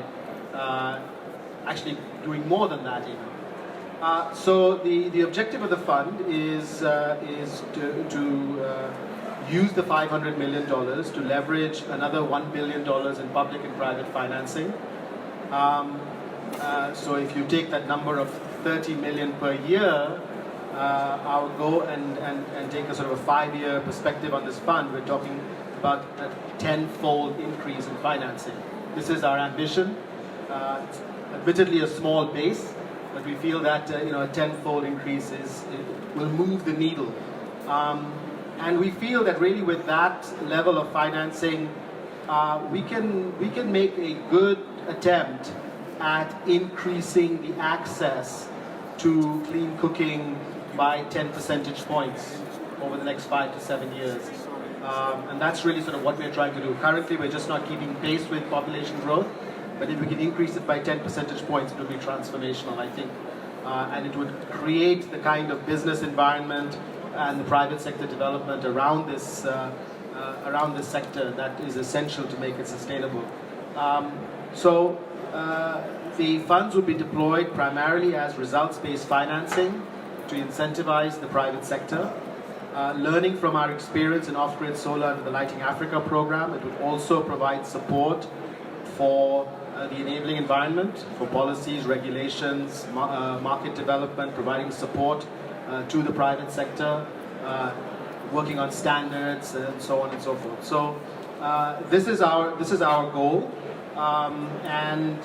actually doing more than that even. So the objective of the fund is to use the $500 million to leverage another $1 billion in public and private financing. So if you take that number of 30 million per year, our goal and take a sort of a 5-year perspective on this fund, we're talking about a 10-fold increase in financing. This is our ambition. It's admittedly a small base, but we feel that a 10-fold increase will move the needle. And we feel that really with that level of financing, we can make a good attempt at increasing the access to clean cooking by 10 percentage points over the next 5 to 7 years. And that's really sort of what we're trying to do. Currently, we're just not keeping pace with population growth, but if we can increase it by 10 percentage points, it will be transformational, I think. And it would create the kind of business environment and the private sector development around this sector that is essential to make it sustainable. So the funds will be deployed primarily as results-based financing to incentivize the private sector. Learning from our experience in off-grid solar under the Lighting Africa program, it would also provide support for the enabling environment, for policies, regulations, market development, providing support to the private sector, working on standards and so on and so forth. So this is our goal, and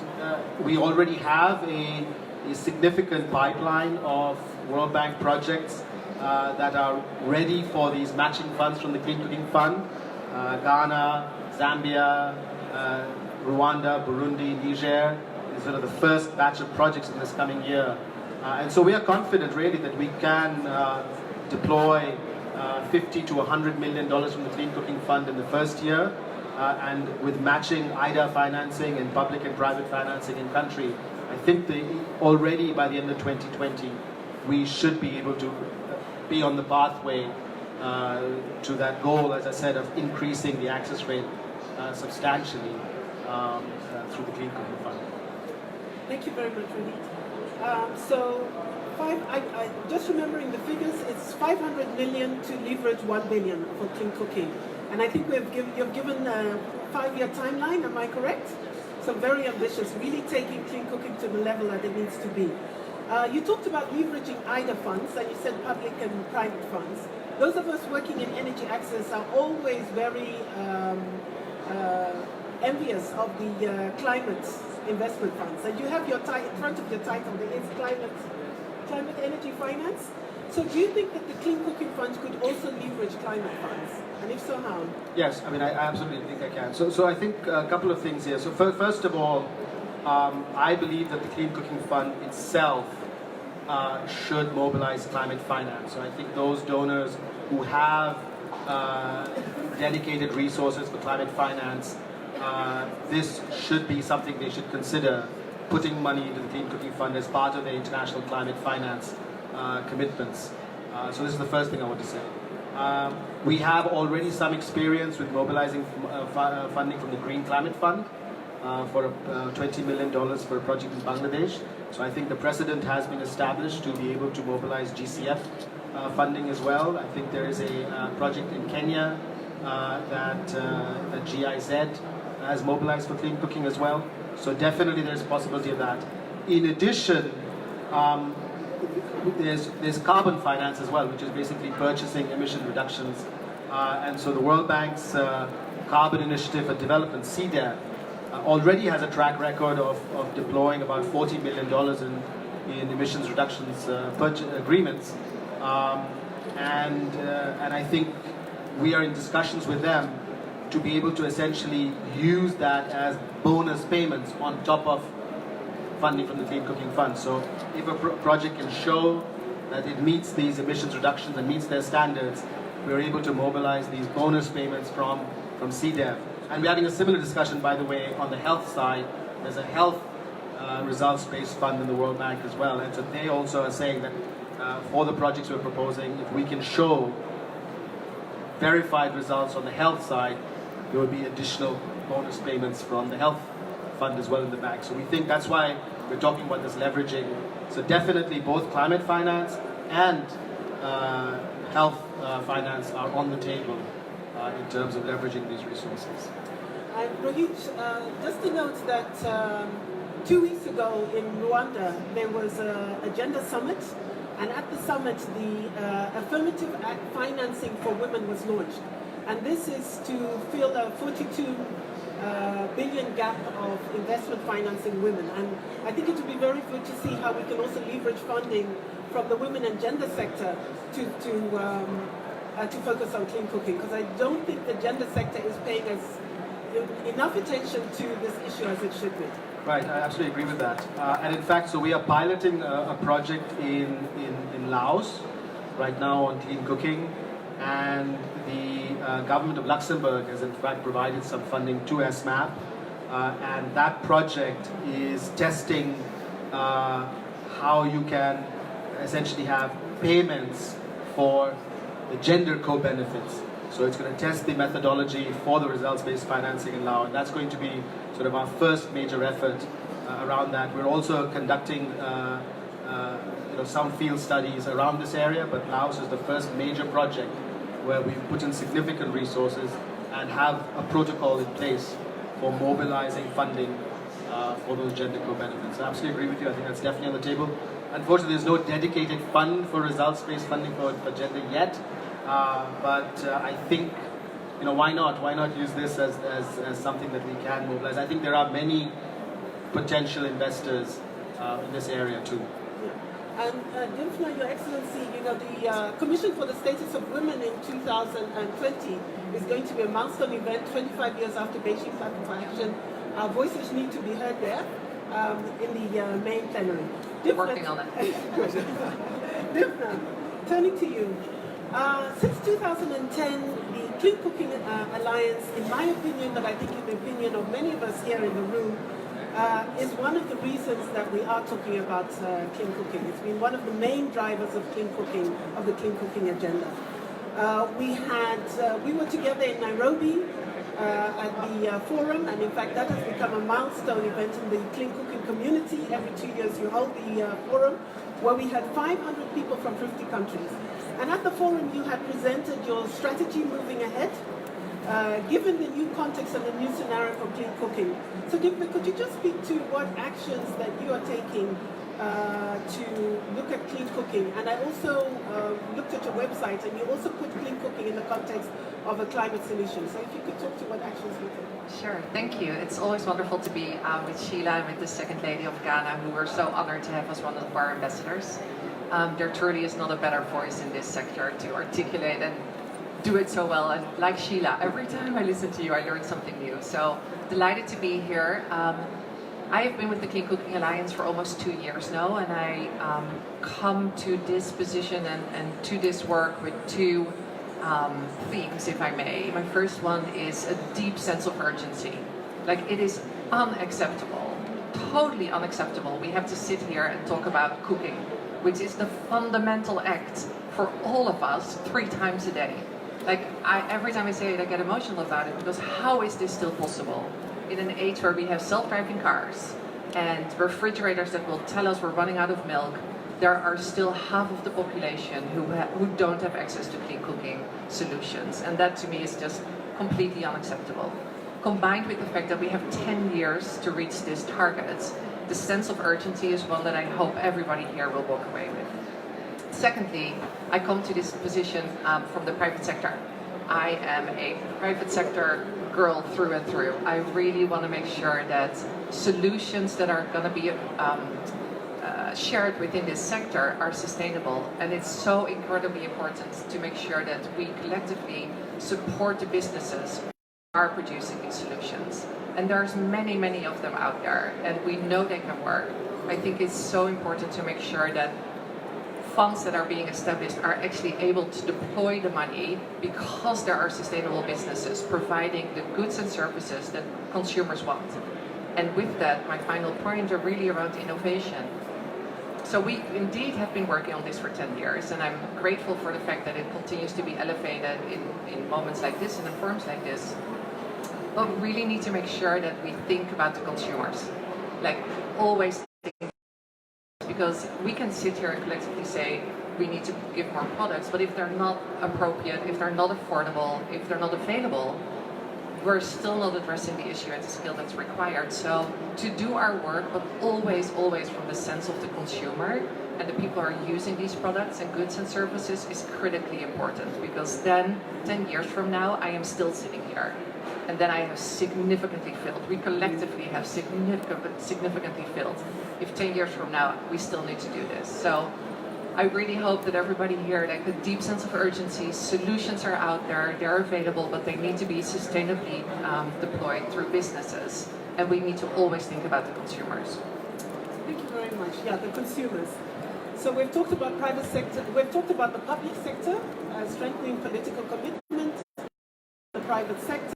we already have a significant pipeline of World Bank projects that are ready for these matching funds from the Clean Cooking Fund. Ghana, Zambia, Rwanda, Burundi, Niger is sort of the first batch of projects in this coming year. And so we are confident really that we can deploy $50 to $100 million from the Clean Cooking Fund in the first year, and with matching IDA financing and public and private financing in country, I think already by the end of 2020 we should be able to be on the pathway to that goal, as I said, of increasing the access rate substantially through the Clean Cooking Fund. Thank you very much, Ranit. So, just remembering the figures, it's 500 million to leverage 1 billion for clean cooking. And I think you've given a 5-year timeline, am I correct? So very ambitious, really taking clean cooking to the level that it needs to be. You talked about leveraging IDA funds, and you said public and private funds. Those of us working in energy access are always very envious of the climate investment funds. And you have in front of your title, there is climate energy finance. So do you think that the clean cooking funds could also leverage climate funds? And if so, how? Yes, I mean, I absolutely think I can. So I think a couple of things here. So first of all, I believe that the Clean Cooking Fund itself should mobilize climate finance. So I think those donors who have dedicated resources for climate finance, this should be something they should consider, putting money into the Clean Cooking Fund as part of their international climate finance commitments. So this is the first thing I want to say. We have already some experience with mobilizing funding from the Green Climate Fund for $20 million for a project in Bangladesh. So I think the precedent has been established to be able to mobilize GCF funding as well. I think there is a project in Kenya that GIZ has mobilized for clean cooking as well. So definitely there's a possibility of that. In addition, there's carbon finance as well, which is basically purchasing emission reductions. And so the World Bank's Carbon Initiative for Development, CDEV, already has a track record of deploying about $40 million in emissions reductions agreements. And I think we are in discussions with them to be able to essentially use that as bonus payments on top of funding from the Clean Cooking Fund. So if a project can show that it meets these emissions reductions and meets their standards, we're able to mobilize these bonus payments from CDEV. And we're having a similar discussion, by the way, on the health side. There's a health results-based fund in the World Bank as well. And so they also are saying that for the projects we're proposing, if we can show verified results on the health side, there will be additional bonus payments from the health fund as well in the back. So we think that's why we're talking about this leveraging. So definitely both climate finance and health finance are on the table in terms of leveraging these resources. And Rohit, just to note that 2 weeks ago in Rwanda, there was a gender summit, and at the summit, the affirmative act financing for women was launched. And this is to fill a 42 billion gap of investment financing women. And I think it would be very good to see how we can also leverage funding from the women and gender sector to focus on clean cooking, because I don't think the gender sector is paying enough attention to this issue as it should be. Right, I absolutely agree with that. And in fact, so we are piloting a project in Laos right now on clean cooking, and the government of Luxembourg has in fact provided some funding to SMAP, and that project is testing how you can essentially have payments for the gender co-benefits. So it's going to test the methodology for the results-based financing in Laos, and that's going to be sort of our first major effort around that. We're also conducting some field studies around this area, but Laos is the first major project where we've put in significant resources and have a protocol in place for mobilizing funding for those gender co-benefits. I absolutely agree with you. I think that's definitely on the table. Unfortunately, there's no dedicated fund for results-based funding for gender yet. But I think, why not? Why not use this as something that we can mobilize? I think there are many potential investors in this area too. Yeah. And Dimfna, Your Excellency, the Commission for the Status of Women in 2020 is going to be a milestone event 25 years after Beijing Platform for Action. Our voices need to be heard there in the main plenary. Working on it. Dimfna, turning to you. Since 2010, the Clean Cooking Alliance, in my opinion, but I think in the opinion of many of us here in the room, is one of the reasons that we are talking about clean cooking. It's been one of the main drivers of clean cooking, of the clean cooking agenda. We were together in Nairobi at the forum, and in fact that has become a milestone event in the clean cooking community. Every 2 years you hold the forum, where we had 500 people from 50 countries. And at the forum, you had presented your strategy moving ahead, given the new context and the new scenario for clean cooking. So, could you just speak to what actions that you are taking to look at clean cooking? And I also looked at your website, and you also put clean cooking in the context of a climate solution. So, if you could talk to what actions you take. Sure, thank you. It's always wonderful to be with Sheila and with the Second Lady of Ghana, who we're so honored to have as one of our ambassadors. There truly is not a better voice in this sector to articulate and do it so well. And like Sheila, every time I listen to you, I learn something new. So delighted to be here. I have been with the Clean Cooking Alliance for almost 2 years now, and I come to this position and to this work with two themes, if I may. My first one is a deep sense of urgency. Like, it is unacceptable, totally unacceptable. We have to sit here and talk about cooking, which is the fundamental act for all of us 3 times a day. Like, every time I say it, I get emotional about it, because how is this still possible? In an age where we have self-driving cars and refrigerators that will tell us we're running out of milk, there are still half of the population who don't have access to clean cooking solutions. And that to me is just completely unacceptable. Combined with the fact that we have 10 years to reach these targets, the sense of urgency is one that I hope everybody here will walk away with. Secondly, I come to this position from the private sector. I am a private sector girl through and through. I really want to make sure that solutions that are going to be shared within this sector are sustainable. And it's so incredibly important to make sure that we collectively support the businesses are producing these solutions. And there's many, many of them out there, and we know they can work. I think it's so important to make sure that funds that are being established are actually able to deploy the money because there are sustainable businesses providing the goods and services that consumers want. And with that, my final point are really around innovation. So we indeed have been working on this for 10 years, and I'm grateful for the fact that it continues to be elevated in moments like this and in forums like this. But we really need to make sure that we think about the consumers. Like, always think, because we can sit here and collectively say we need to give more products, but if they're not appropriate, if they're not affordable, if they're not available, we're still not addressing the issue at the scale that's required. So to do our work, but always, always from the sense of the consumer and the people who are using these products and goods and services is critically important, because then 10 years from now, I am still sitting here. And then I have significantly failed. We collectively have significantly failed. If 10 years from now, we still need to do this. So I really hope that everybody here, like a deep sense of urgency, solutions are out there, they're available, but they need to be sustainably deployed through businesses. And we need to always think about the consumers. Thank you very much. Yeah, the consumers. So we've talked about private sector, we've talked about the public sector, strengthening political commitment, the private sector.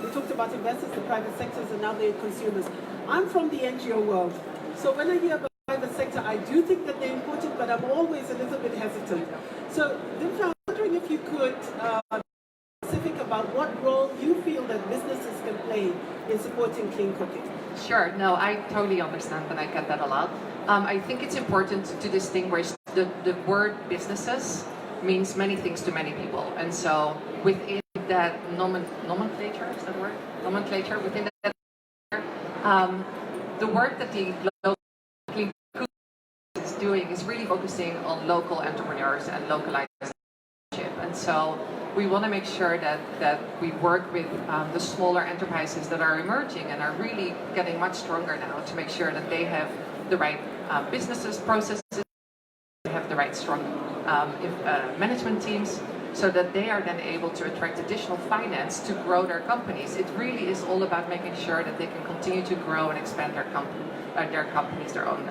We talked about investors, the private sectors, and now the consumers. I'm from the NGO world. So when I hear about private sector, I do think that they're important, but I'm always a little bit hesitant. So, Dimtra, I'm wondering if you could be specific about what role you feel that businesses can play in supporting clean cooking. Sure, no, I totally understand, and I get that a lot. I think it's important to distinguish the word businesses means many things to many people. And so within that nomenclature, is that a word? Nomenclature, within that, the work that the Clean Cooking is doing is really focusing on local entrepreneurs and localized. And so we want to make sure that we work with the smaller enterprises that are emerging and are really getting much stronger now to make sure that they have the right businesses, processes, they have the right strong management teams, so that they are then able to attract additional finance to grow their companies. It really is all about making sure that they can continue to grow and expand their companies, their own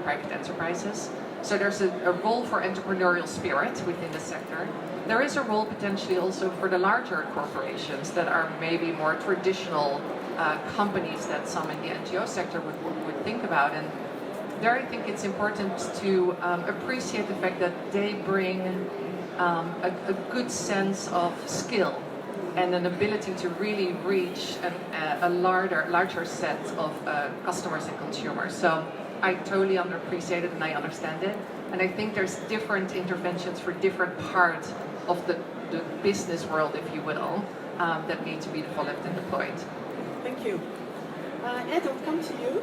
private enterprises. So there's a role for entrepreneurial spirit within the sector. There is a role potentially also for the larger corporations that are maybe more traditional companies that some in the NGO sector would think about. And there I think it's important to appreciate the fact that they bring a good sense of skill and an ability to really reach a larger set of customers and consumers. So I totally appreciate it and I understand it. And I think there's different interventions for different parts of the business world, if you will, that need to be developed and deployed. Thank you. Ed, I'll come to you.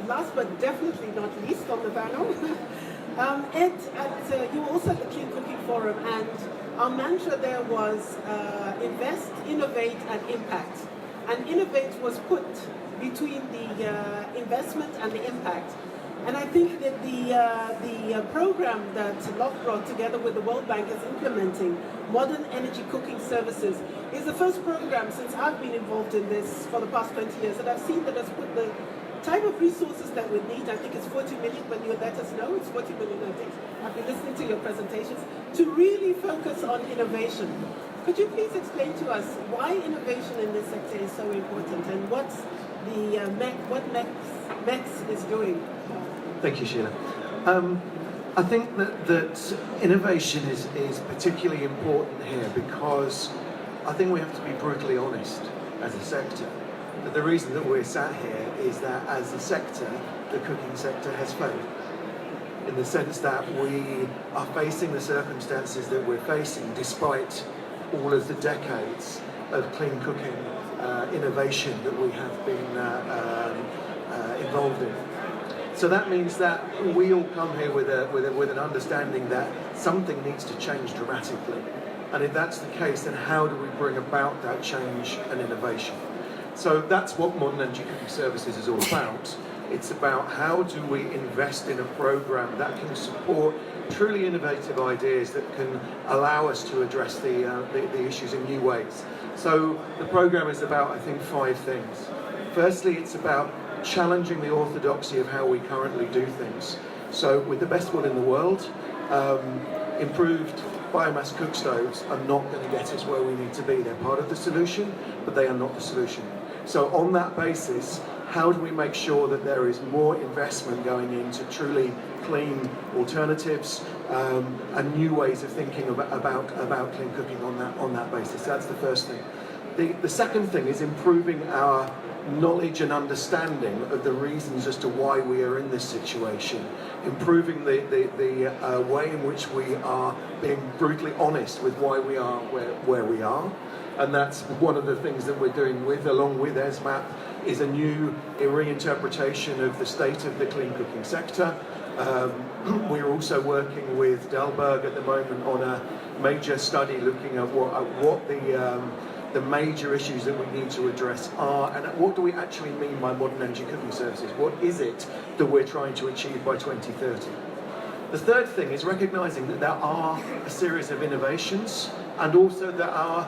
Last but definitely not least on the panel. Ed, you were also at the Clean Cooking Forum, and our mantra there was invest, innovate, and impact. And innovate was put between the investment and the impact. And I think that the program that Locke brought together with the World Bank is implementing, Modern Energy Cooking Services, is the first program since I've been involved in this for the past 20 years that I've seen that has put the type of resources that we need. I think it's 40 million when you let us know. It's 40 million, I think. I've been listening to your presentations to really focus on innovation. Could you please explain to us why innovation in this sector is so important and what's what MEX is doing? Thank you, Sheila. I think that innovation is particularly important here because I think we have to be brutally honest as a sector. But the reason that we're sat here is that as a sector, the cooking sector has failed. In the sense that we are facing the circumstances that we're facing despite all of the decades of clean cooking innovation that we have been involved in. So that means that we all come here with an understanding that something needs to change dramatically. And if that's the case, then how do we bring about that change and innovation? So that's what Modern Energy Cooking Services is all about. It's about how do we invest in a program that can support truly innovative ideas that can allow us to address the issues in new ways. So the program is about, I think, 5 things. Firstly, it's about challenging the orthodoxy of how we currently do things. So with the best will in the world, improved biomass cook stoves are not going to get us where we need to be. They're part of the solution, but they are not the solution. So on that basis, how do we make sure that there is more investment going into truly clean alternatives and new ways of thinking about clean cooking on that basis? That's the first thing. The second thing is improving our knowledge and understanding of the reasons as to why we are in this situation, improving the way in which we are being brutally honest with why we are where we are. And that's one of the things that we're doing along with SMAP, is a new reinterpretation of the state of the clean cooking sector. We're also working with Delberg at the moment on a major study looking at what the major issues that we need to address are, and what do we actually mean by modern energy cooking services? What is it that we're trying to achieve by 2030? The third thing is recognizing that there are a series of innovations, and also that our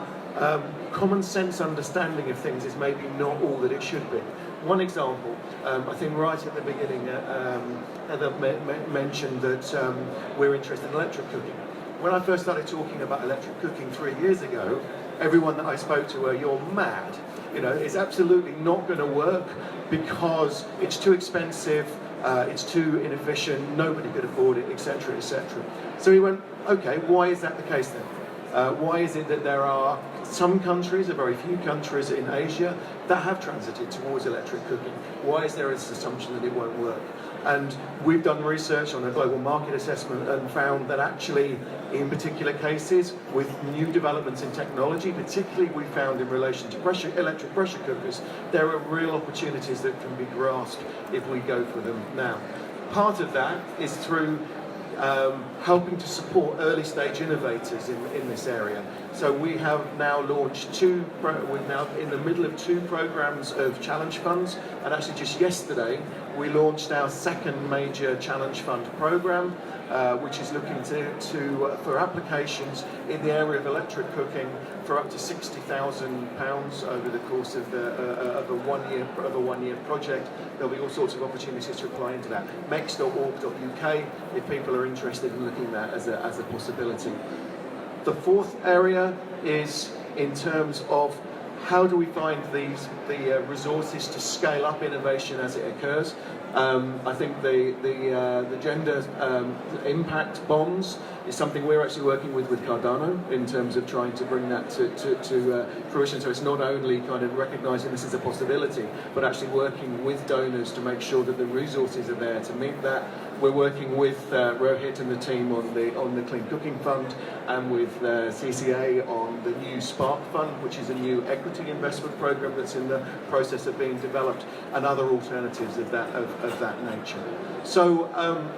common sense understanding of things is maybe not all that it should be. One example, I think right at the beginning, Heather mentioned that we're interested in electric cooking. When I first started talking about electric cooking 3 years ago, everyone that I spoke to were, "You're mad. You know, it's absolutely not going to work because it's too expensive, it's too inefficient, nobody could afford it, etc., etc." So we went, okay, why is that the case then? Why is it that there are some countries, a very few countries in Asia, that have transited towards electric cooking? Why is there this assumption that it won't work? And we've done research on a global market assessment and found that actually, in particular cases, with new developments in technology, particularly we found in relation to electric pressure cookers, there are real opportunities that can be grasped if we go for them now. Part of that is through helping to support early stage innovators in this area. So we have now launched we're now in the middle of 2 programs of challenge funds, and actually just yesterday we launched our second major challenge fund program, which is looking for applications in the area of electric cooking for up to £60,000 over the course of a one-year project. There'll be all sorts of opportunities to apply into that. mex.org.uk if people are interested in looking at that as a possibility. The fourth area is in terms of how do we find the resources to scale up innovation as it occurs. I think the gender impact bonds is something we're actually working with Cardano in terms of trying to bring that to fruition. So it's not only kind of recognising this as a possibility, but actually working with donors to make sure that the resources are there to meet that. We're working with Rohit and the team on the Clean Cooking Fund, and with CCA on the new Spark Fund, which is a new equity investment program that's in the process of being developed, and other alternatives of that nature. So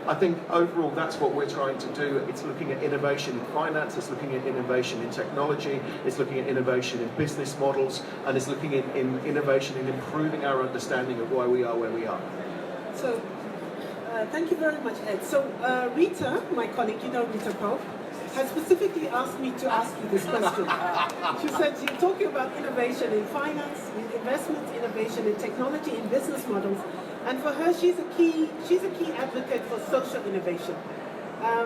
I think overall that's what we're trying to do. It's looking at innovation in finance, it's looking at innovation in technology, it's looking at innovation in business models, and it's looking at innovation in improving our understanding of why we are where we are. So, thank you very much, Ed. So Rita, my colleague, you know Rita Pope, has specifically asked me to ask you this question. She said, you're talking about innovation in finance, investment, innovation in technology, in business models, and for her, she's a key advocate for social innovation.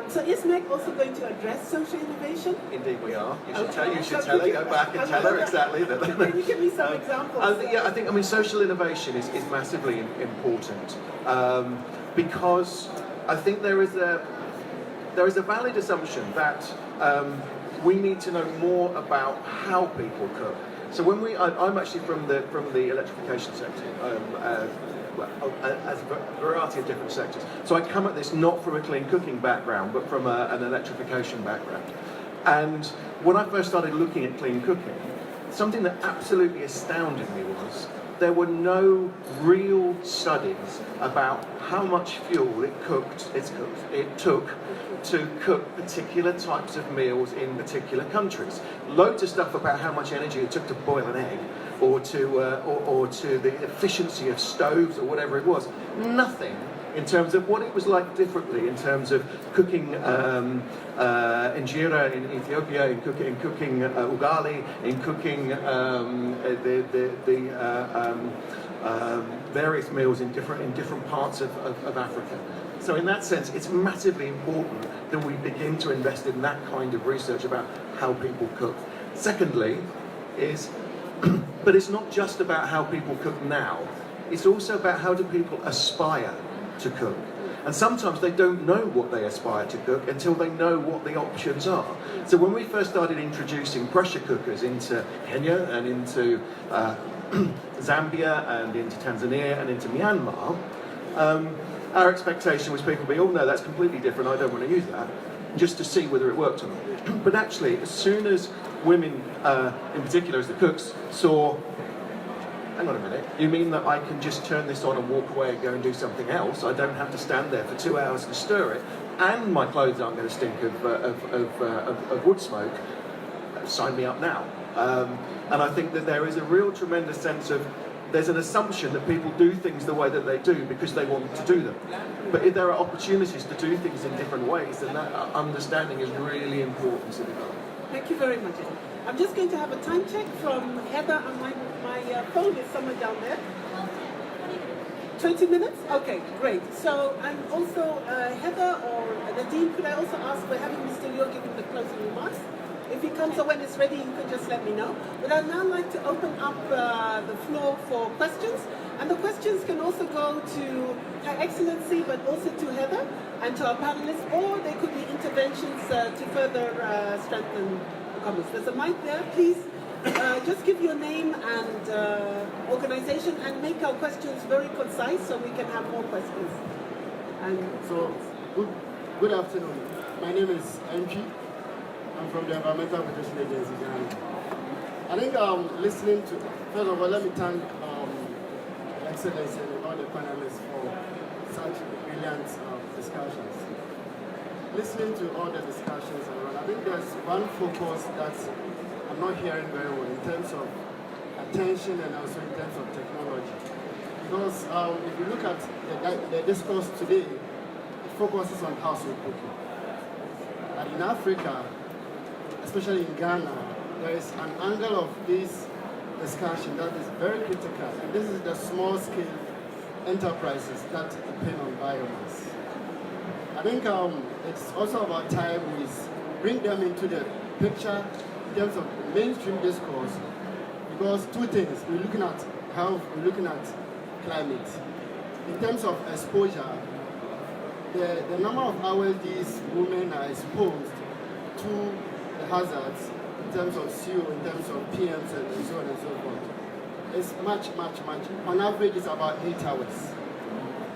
So is Meg also going to address social innovation? Indeed we are. You should tell her, go back and tell her exactly that. Can you give me some examples? Yeah, I mean, social innovation is massively important, because I think there is a valid assumption that we need to know more about how people cook. So when I'm actually from the electrification sector, as a variety of different sectors. So I come at this not from a clean cooking background, but from an electrification background. And when I first started looking at clean cooking, something that absolutely astounded me was there were no real studies about how much fuel it took to cook particular types of meals in particular countries. Loads of stuff about how much energy it took to boil an egg, or to the efficiency of stoves or whatever it was. Nothing in terms of what it was like differently in terms of cooking injera in Ethiopia, in cooking ugali, in cooking various meals in different parts of Africa. So in that sense, it's massively important that we begin to invest in that kind of research about how people cook. Secondly, but it's not just about how people cook now. It's also about how do people aspire to cook. And sometimes they don't know what they aspire to cook until they know what the options are. So when we first started introducing pressure cookers into Kenya and into Zambia and into Tanzania and into Myanmar, our expectation was people would be, oh no, that's completely different, I don't want to use that, just to see whether it worked or not. But actually, as soon as women, in particular as the cooks, saw, hang on a minute, you mean that I can just turn this on and walk away and go and do something else? I don't have to stand there for 2 hours to stir it, and my clothes aren't going to stink of wood smoke. Sign me up now. And I think that there is a real tremendous sense of, there's an assumption that people do things the way that they do because they want to do them. But if there are opportunities to do things in different ways, then that understanding is really important to develop. Thank you very much. I'm just going to have a time check from Heather, and my phone is somewhere down there. 20 minutes? Okay, great. So, and also Heather or Nadine, could I also ask, we're having Mr. Liu giving the closing remarks. If he comes or when it's ready, you can just let me know. But I'd now like to open up the floor for questions. And the questions can also go to Her Excellency, but also to Heather and to our panelists, or they could be interventions to further strengthen the comments. There's a mic there. Please just give your name and organization and make our questions very concise so we can have more questions. And so, good afternoon. My name is MG. I'm from the Environmental Protection Agency, Ghana. I think listening to, first of all, let me thank Excellency and all the panelists for such brilliant discussions. Listening to all the discussions around, I think there's one focus that I'm not hearing very well in terms of attention and also in terms of technology. Because if you look at the discourse today, it focuses on household cooking. And in Africa, especially in Ghana, there is an angle of this discussion that is very critical. And this is the small-scale enterprises that depend on biomass. I think it's also about time we bring them into the picture in terms of mainstream discourse, because two things, we're looking at health, we're looking at climate. In terms of exposure, the number of hours these women are exposed to the hazards in terms of CO, in terms of PMs and so on and so forth, is much. On average, it's about 8 hours.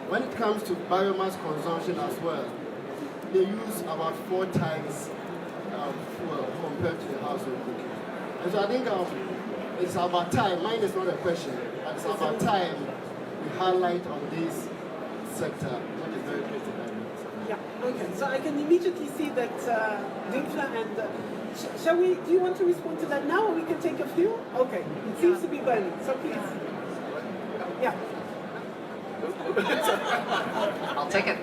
When it comes to biomass consumption as well, they use about 4 times fuel compared to the household cooking. And so I think it's about time, mine is not a question, but it's about time we highlight on this sector, which is very critical. yeah, okay. So I can immediately see that Winkler and shall we? Do you want to respond to that now, or we can take a few? Okay, it seems to be burning. So please, yeah. I'll take it.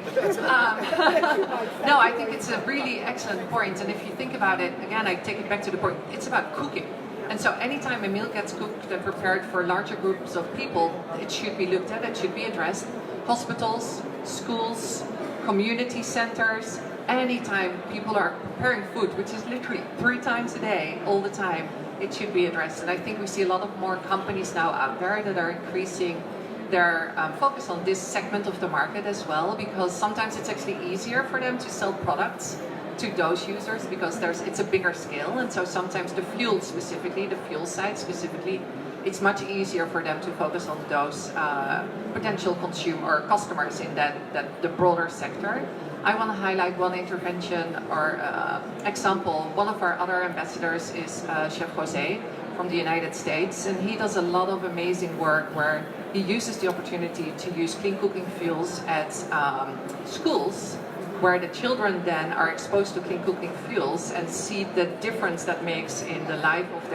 No, I think it's a really excellent point. And if you think about it, again, I take it back to the point, it's about cooking. And so anytime a meal gets cooked and prepared for larger groups of people, it should be looked at, it should be addressed. Hospitals, schools, community centers, anytime people are preparing food, which is literally 3 times a day, all the time, it should be addressed. And I think we see a lot of more companies now out there that are increasing their focus on this segment of the market as well, because sometimes it's actually easier for them to sell products to those users because it's a bigger scale, and so sometimes the fuel side specifically, it's much easier for them to focus on those potential customers in the broader sector. I want to highlight one intervention or example. One of our other ambassadors is Chef Jose, from the United States, and he does a lot of amazing work where he uses the opportunity to use clean cooking fuels at schools, where the children then are exposed to clean cooking fuels and see the difference that makes in the life of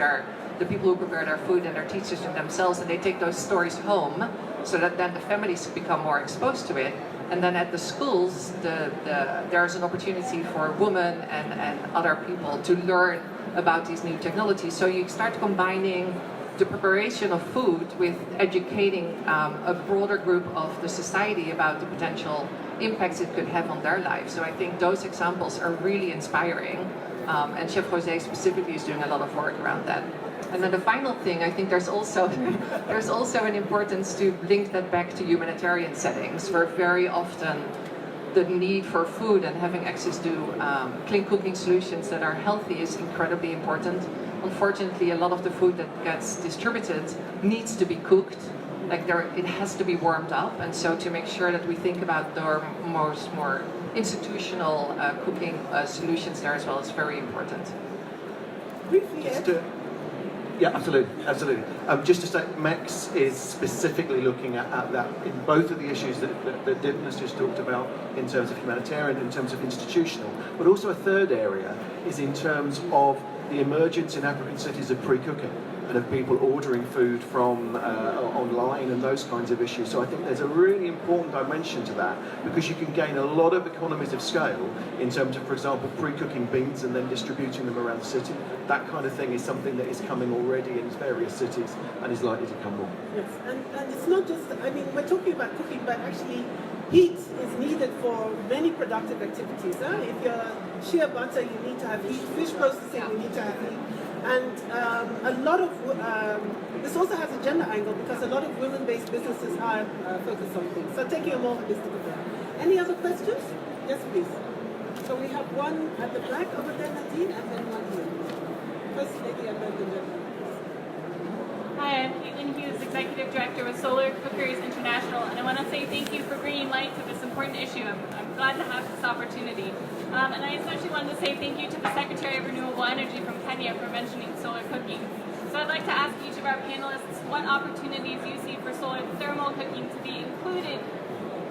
the people who prepare their food and their teachers and themselves, and they take those stories home so that then the families become more exposed to it. And then at the schools, there's an opportunity for women and other people to learn about these new technologies. So you start combining the preparation of food with educating a broader group of the society about the potential impacts it could have on their lives. So I think those examples are really inspiring. And Chef José specifically is doing a lot of work around that. And then the final thing, I think there's also an importance to link that back to humanitarian settings, where very often the need for food and having access to clean cooking solutions that are healthy is incredibly important. Unfortunately, a lot of the food that gets distributed needs to be cooked. It has to be warmed up, and so to make sure that we think about the more institutional cooking solutions there as well is very important. Briefly, yeah, absolutely. Just to say, Max is specifically looking at that in both of the issues that Dylan has just talked about in terms of humanitarian, in terms of institutional, but also a third area is in terms of the emergence in African cities of pre-cooking and of people ordering food from online and those kinds of issues. So I think there's a really important dimension to that, because you can gain a lot of economies of scale in terms of, for example, pre-cooking beans and then distributing them around the city. That kind of thing is something that is coming already in various cities and is likely to come more. yes, and it's not just, I mean, we're talking about cooking, but actually heat is needed for many productive activities. If you're shea butter, you need to have heat. Fish processing, you need to have heat. And a lot of, this also has a gender angle, because a lot of women-based businesses are focused on things. So taking a more holistic approach. Any other questions? Yes, please. So we have one at the back over there, Nadine, and then one here. First lady and then the gentleman. Hi, I'm Caitlin Hughes, Executive Director with Solar Cookers International, and I want to say thank you for bringing light to this important issue. I'm glad to have this opportunity. And I especially wanted to say thank you to the Secretary of Renewable Energy from Kenya for mentioning solar cooking. So I'd like to ask each of our panelists what opportunities you see for solar thermal cooking to be included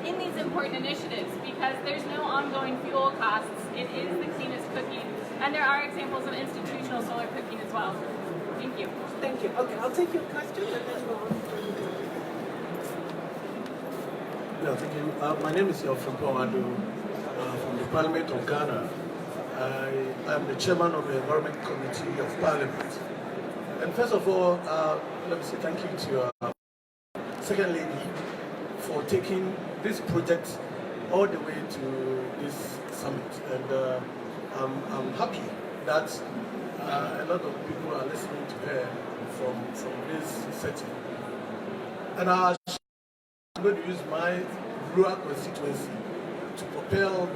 in these important initiatives, because there's no ongoing fuel costs. It is the cleanest cooking, and there are examples of institutional solar cooking as well. Thank you. Thank you. Okay, I'll take your question and then go on. Yeah, thank you. My name is Yofrim Pawadu from the Parliament of Ghana. I am the chairman of the Environment Committee of Parliament. And first of all, let me say thank you to Second Lady for taking this project all the way to this summit. And I'm happy that a lot of people are listening to her from this setting. And I'm going to use my rural constituency to propel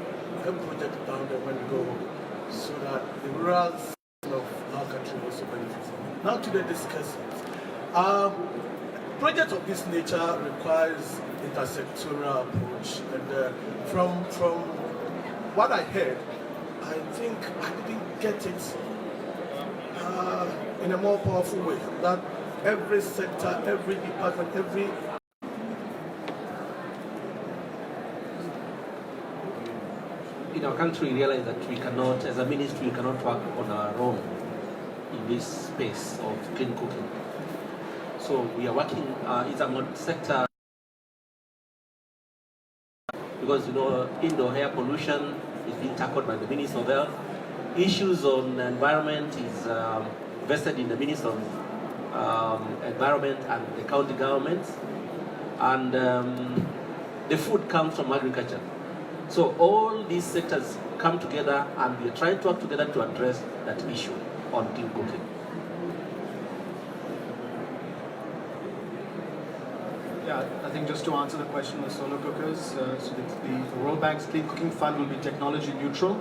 her project down there when we go home, so that the rural section of our country also benefits. Now to the discussions. Project of this nature requires intersectoral approach, and from what I heard, I think I didn't get it in a more powerful way, that every sector, every department, every in our country, we realize that we cannot, as a ministry, we cannot work on our own in this space of clean cooking. So we are working, it's a multi-sector, because indoor air pollution is being tackled by the Minister of Health. Issues on environment is vested in the Minister of Environment and the county governments, and the food comes from agriculture. So all these sectors come together, and we are trying to work together to address that issue on clean cooking. Yeah, I think just to answer the question on the solar cookers, so the World Bank's Clean Cooking Fund will be technology neutral,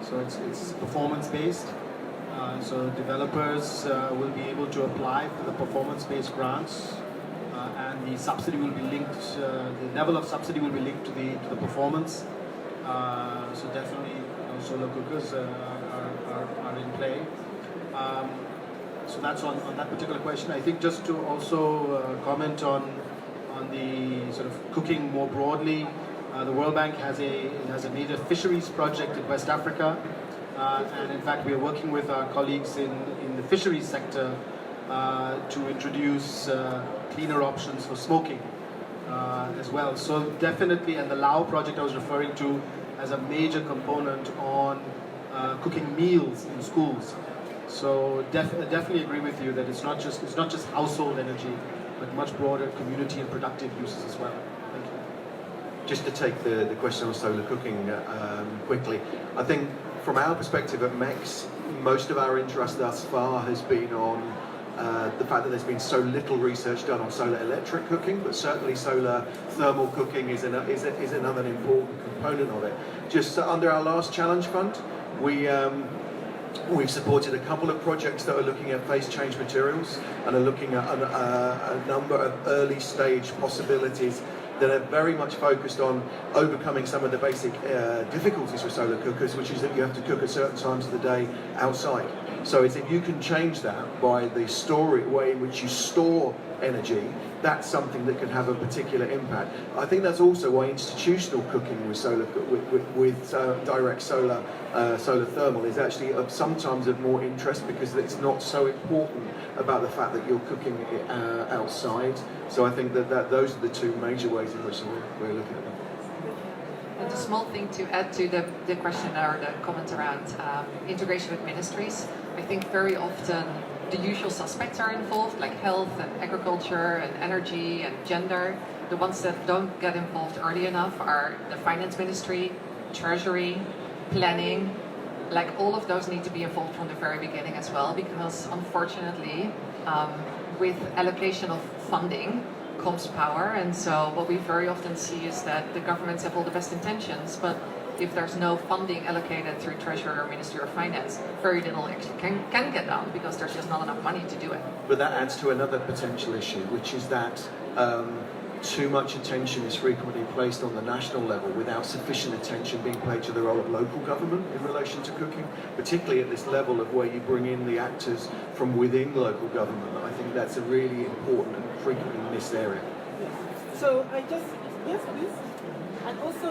so it's performance based. So developers will be able to apply for the performance-based grants, and the subsidy will be linked. The level of subsidy will be linked to the performance. So definitely, solar cookers are in play. So that's on that particular question. I think just to also comment on the sort of cooking more broadly, the World Bank has a major fisheries project in West Africa, and in fact we are working with our colleagues in the fisheries sector to introduce cleaner options for smoking as well. So definitely, and the Lao project I was referring to as a major component on cooking meals in schools. So definitely agree with you that it's not just household energy, but much broader community and productive uses as well. Thank you. Just to take the question on solar cooking quickly, I think from our perspective at MEX, most of our interest thus far has been on the fact that there's been so little research done on solar electric cooking, but certainly solar thermal cooking is another important component of it. Just under our last challenge fund, we've supported a couple of projects that are looking at phase change materials and are looking at a number of early stage possibilities that are very much focused on overcoming some of the basic difficulties with solar cookers, which is that you have to cook at certain times of the day outside. So it's if you can change that by the way in which you store energy, that's something that can have a particular impact. I think that's also why institutional cooking with direct solar thermal is actually sometimes of more interest, because it's not so important about the fact that you're cooking it outside. So I think that those are the two major ways in which we're looking at them. And a small thing to add to the question or the comment around integration with ministries. I think very often the usual suspects are involved, like health and agriculture and energy and gender. The ones that don't get involved early enough are the finance ministry, treasury, planning. Like all of those need to be involved from the very beginning as well, because unfortunately, with allocation of funding comes power. And so what we very often see is that the governments have all the best intentions, but if there's no funding allocated through Treasury or Ministry of Finance, very little actually can get done, because there's just not enough money to do it. But that adds to another potential issue, which is that too much attention is frequently placed on the national level without sufficient attention being paid to the role of local government in relation to cooking, particularly at this level of where you bring in the actors from within local government. I think that's a really important and frequently missed area. So yes, please. And also,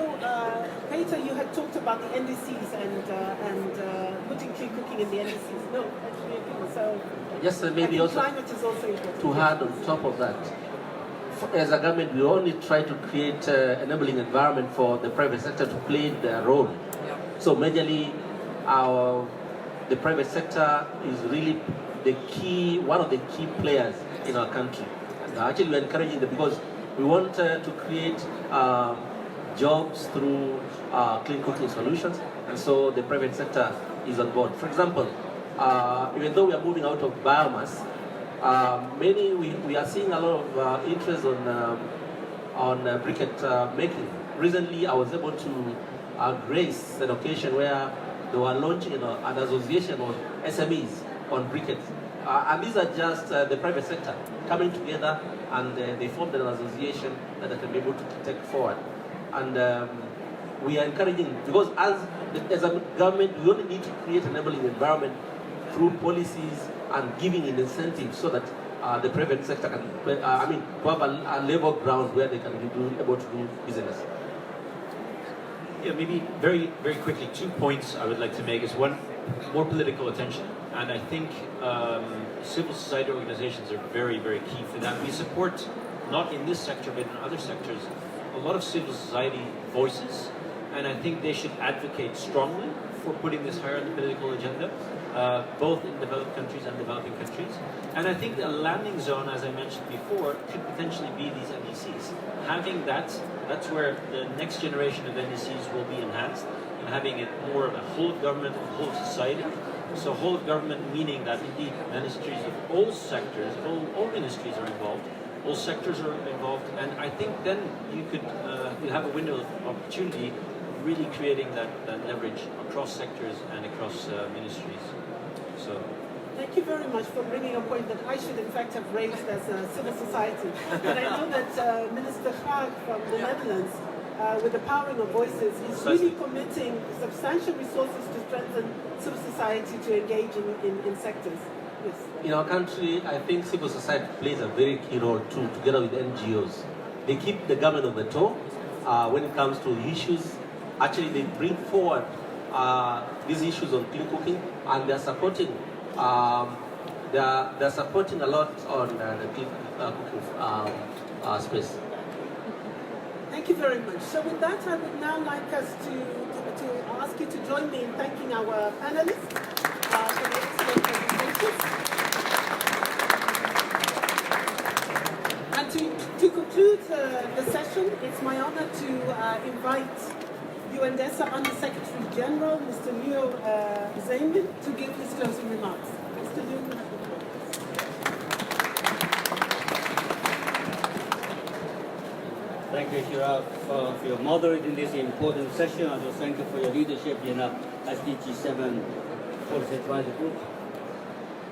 Peter, you had talked about the NDCs and putting clean cooking in the NDCs. No, actually, so yes, maybe also climate is also important. to add on top of that. As a government, we only try to create an enabling environment for the private sector to play their role. Yeah. So majorly, the private sector is really one of the key players in our country. And actually, we're encouraging them because we want to create jobs through clean cooking solutions, and so the private sector is on board. For example, even though we are moving out of biomass, we are seeing a lot of interest on briquette making. Recently, I was able to grace an occasion where they were launching an association of SMEs on briquettes. And these are just the private sector coming together, and they formed an association that they can be able to take forward. And we are encouraging, because as a government, we only need to create an enabling environment through policies and giving an incentive so that the private sector can, to have a level ground where they can be able to do business. Yeah, maybe very, very quickly, 2 points I would like to make is one, more political attention. And I think civil society organizations are very, very key for that. We support, not in this sector, but in other sectors, a lot of civil society voices. And I think they should advocate strongly for putting this higher on the political agenda, both in developed countries and developing countries. And I think a landing zone, as I mentioned before, could potentially be these NDCs. Having that's where the next generation of NDCs will be enhanced, and having it more of a whole of government, whole of society. So whole of government meaning that indeed ministries of all sectors, all ministries are involved, all sectors are involved, and I think then you could you have a window of opportunity really creating that leverage across sectors and across ministries. So. Thank you very much for bringing a point that I should in fact have raised as a civil society. And I know that Minister Graag from the Netherlands, with the powering of voices, is really committing substantial resources to strengthen civil society to engage in sectors. In our country, I think civil society plays a very key role too, together with NGOs. They keep the government on the toe when it comes to issues. Actually, they bring forward these issues on clean cooking, and they're supporting. They're supporting a lot on the clean cooking space. Thank you very much. So with that, I would now like us to ask you to join me in thanking our panelists for the excellent presentations. And to conclude the session, it's my honor to invite UNDESA Under Secretary General, Mr. Leo Zaimin, to give his closing remarks. Mr. Leo. Thank you, Shira, for your moderating this important session, and thank you for your leadership in SDG 7 Policy Advisory Group.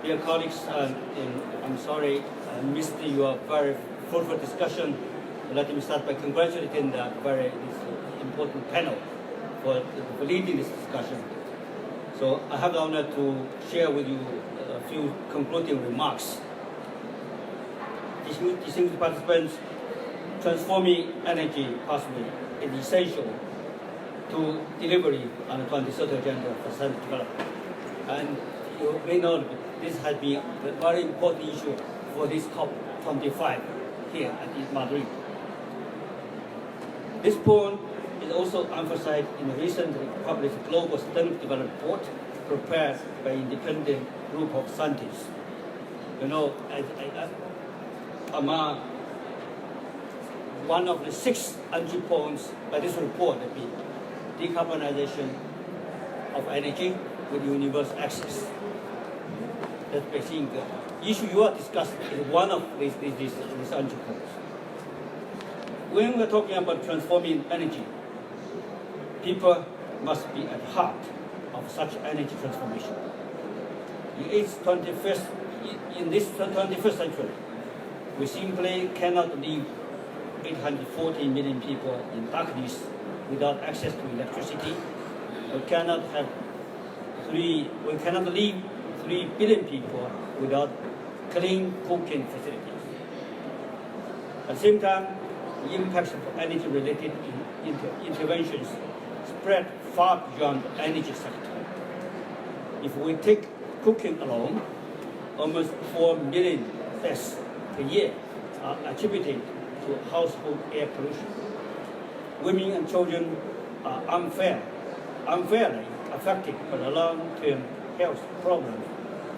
Dear colleagues, I'm sorry I missed your very fruitful discussion. Let me start by congratulating the very important panel for leading this discussion. So I have the honor to share with you a few concluding remarks. Distinguished participants, transforming energy pathway is essential to delivery on the 2030 agenda for sustainable development. And you may know this has been a very important issue for this COP25 here at Madrid. This point is also emphasized in the recently published Global Sustainable Development Report prepared by an independent group of scientists. You know, among one of the 6 entry points by this report will be decarbonization of energy with universal access. That's basically the issue you are discussing is one of these entry points. When we're talking about transforming energy, people must be at the heart of such energy transformation. In this 21st century, we simply cannot leave 840 million people in darkness without access to electricity. We cannot leave 3 billion people without clean cooking facilities. At the same time, the impacts of energy-related interventions spread far beyond the energy sector. If we take cooking alone, almost 4 million deaths per year are attributed to household air pollution. Women and children are unfairly affected by the long-term health problems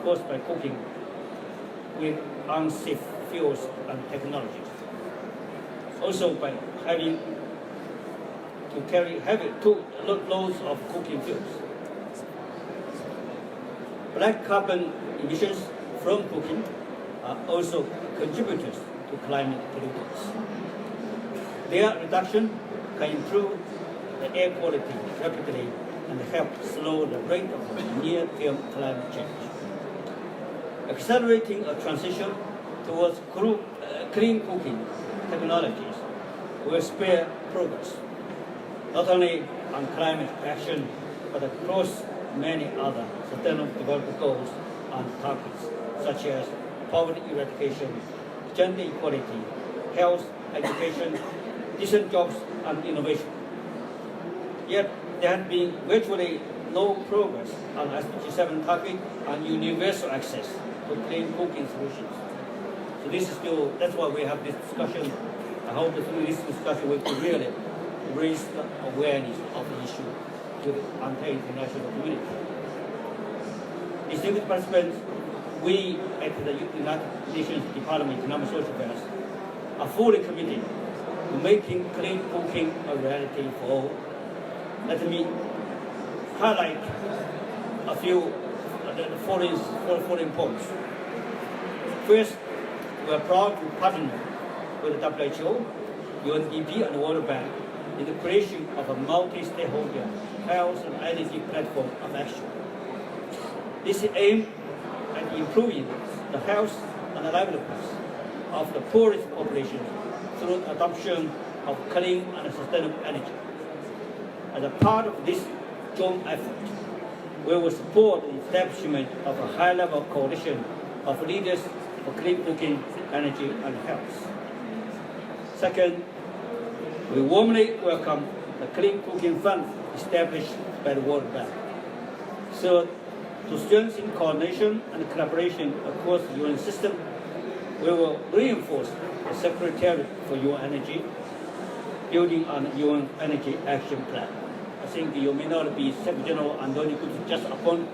caused by cooking with unsafe fuels and technologies. Also by having to carry heavy loads of cooking fuels. Black carbon emissions from cooking are also contributors to climate pollutants. Their reduction can improve the air quality rapidly and help slow the rate of near-term climate change. Accelerating a transition towards clean cooking technologies will spur progress, not only on climate action, but across many other sustainable development goals and targets, such as poverty eradication, gender equality, health, education, decent jobs, and innovation. Yet there has been virtually no progress on SDG 7 target on universal access to clean cooking solutions. So this is still, that's why we have this discussion. I hope that through this discussion we can really raise the awareness of the issue to the entire international community. Distinguished participants, we at the United Nations Department of Economic and Social Affairs are fully committed to making clean cooking a reality for all. Let me highlight a few the following points. First, we are proud to partner with the WHO, UNDP, and the World Bank in the creation of a multi-stakeholder health and energy platform of action. This is aimed at improving the health and the livelihoods of the poorest populations through adoption of clean and sustainable energy. As a part of this joint effort, we will support the establishment of a high-level coalition of leaders for clean cooking, energy, and health. Second, we warmly welcome the Clean Cooking Fund established by the World Bank. Third, to strengthen coordination and collaboration across the UN system, we will reinforce the Secretariat for UN Energy, building on the UN Energy Action Plan. I think you may not be Secretary General Antonio Guterres just upon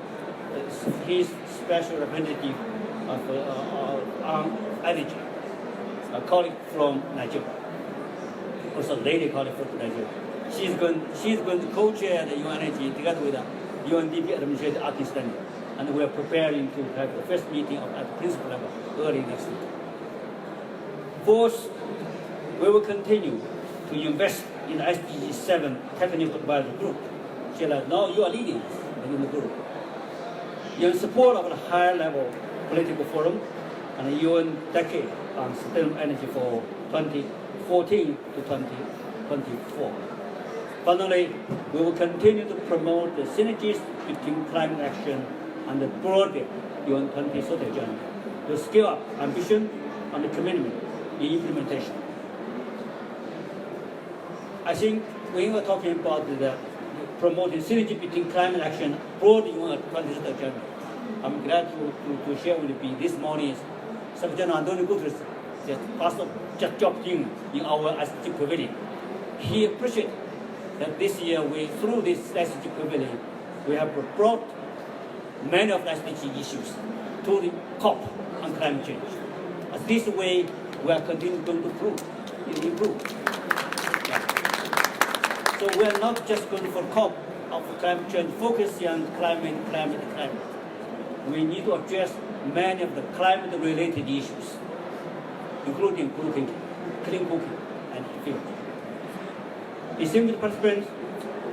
his special representative on energy, a colleague from Nigeria, also a lady colleague from Nigeria. She's going to co-chair the UN Energy together with the UNDP Administrator Pakistan, and we are preparing to have the first meeting at the principal level early next week. Fourth, we will continue to invest in the SDG 7 Technical Advisory Group. Sheila, now you are leading us in the group. In support of the high-level political forum and the UN Decade on Sustainable Energy for 2014 to 2024. Finally, we will continue to promote the synergies between climate action and the broader UN 2030 agenda to scale up ambition and commitment in implementation. I think when we are talking about the promoting synergy between climate action and broad UN 2030 agenda, I'm glad to share with you this morning Secretary General Antonio Guterres just dropped in our SDG Pavilion. He appreciates that this year, through this SDG Pavilion, we have brought many of the SDG issues to the COP on climate change. As this way, we are continuing to improve. So we are not just going for COP of climate change, focusing on climate. We need to address many of the climate-related issues, including clean cooking, and fuel. Distinguished participants,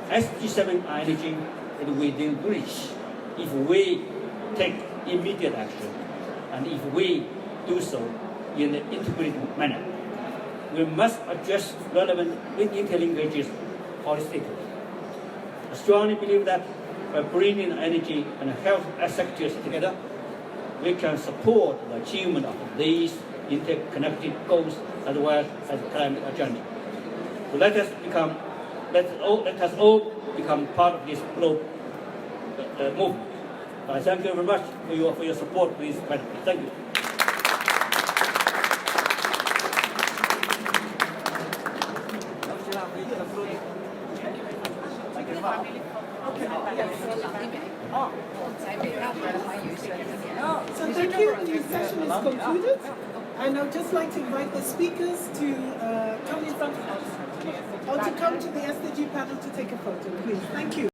SDG 7 energy is within reach if we take immediate action and if we do so in an integrated manner. We must address relevant interlinkages holistically. I strongly believe that by bringing energy and health sectors together, we can support the achievement of these interconnected goals as well as the climate agenda. So let us all become part of this global movement. I thank you very much for your support for this matter. Thank you. So thank you. The session is concluded. And I would just like to invite the speakers to come in front of us or to come to the SDG panel to take a photo, please. Thank you.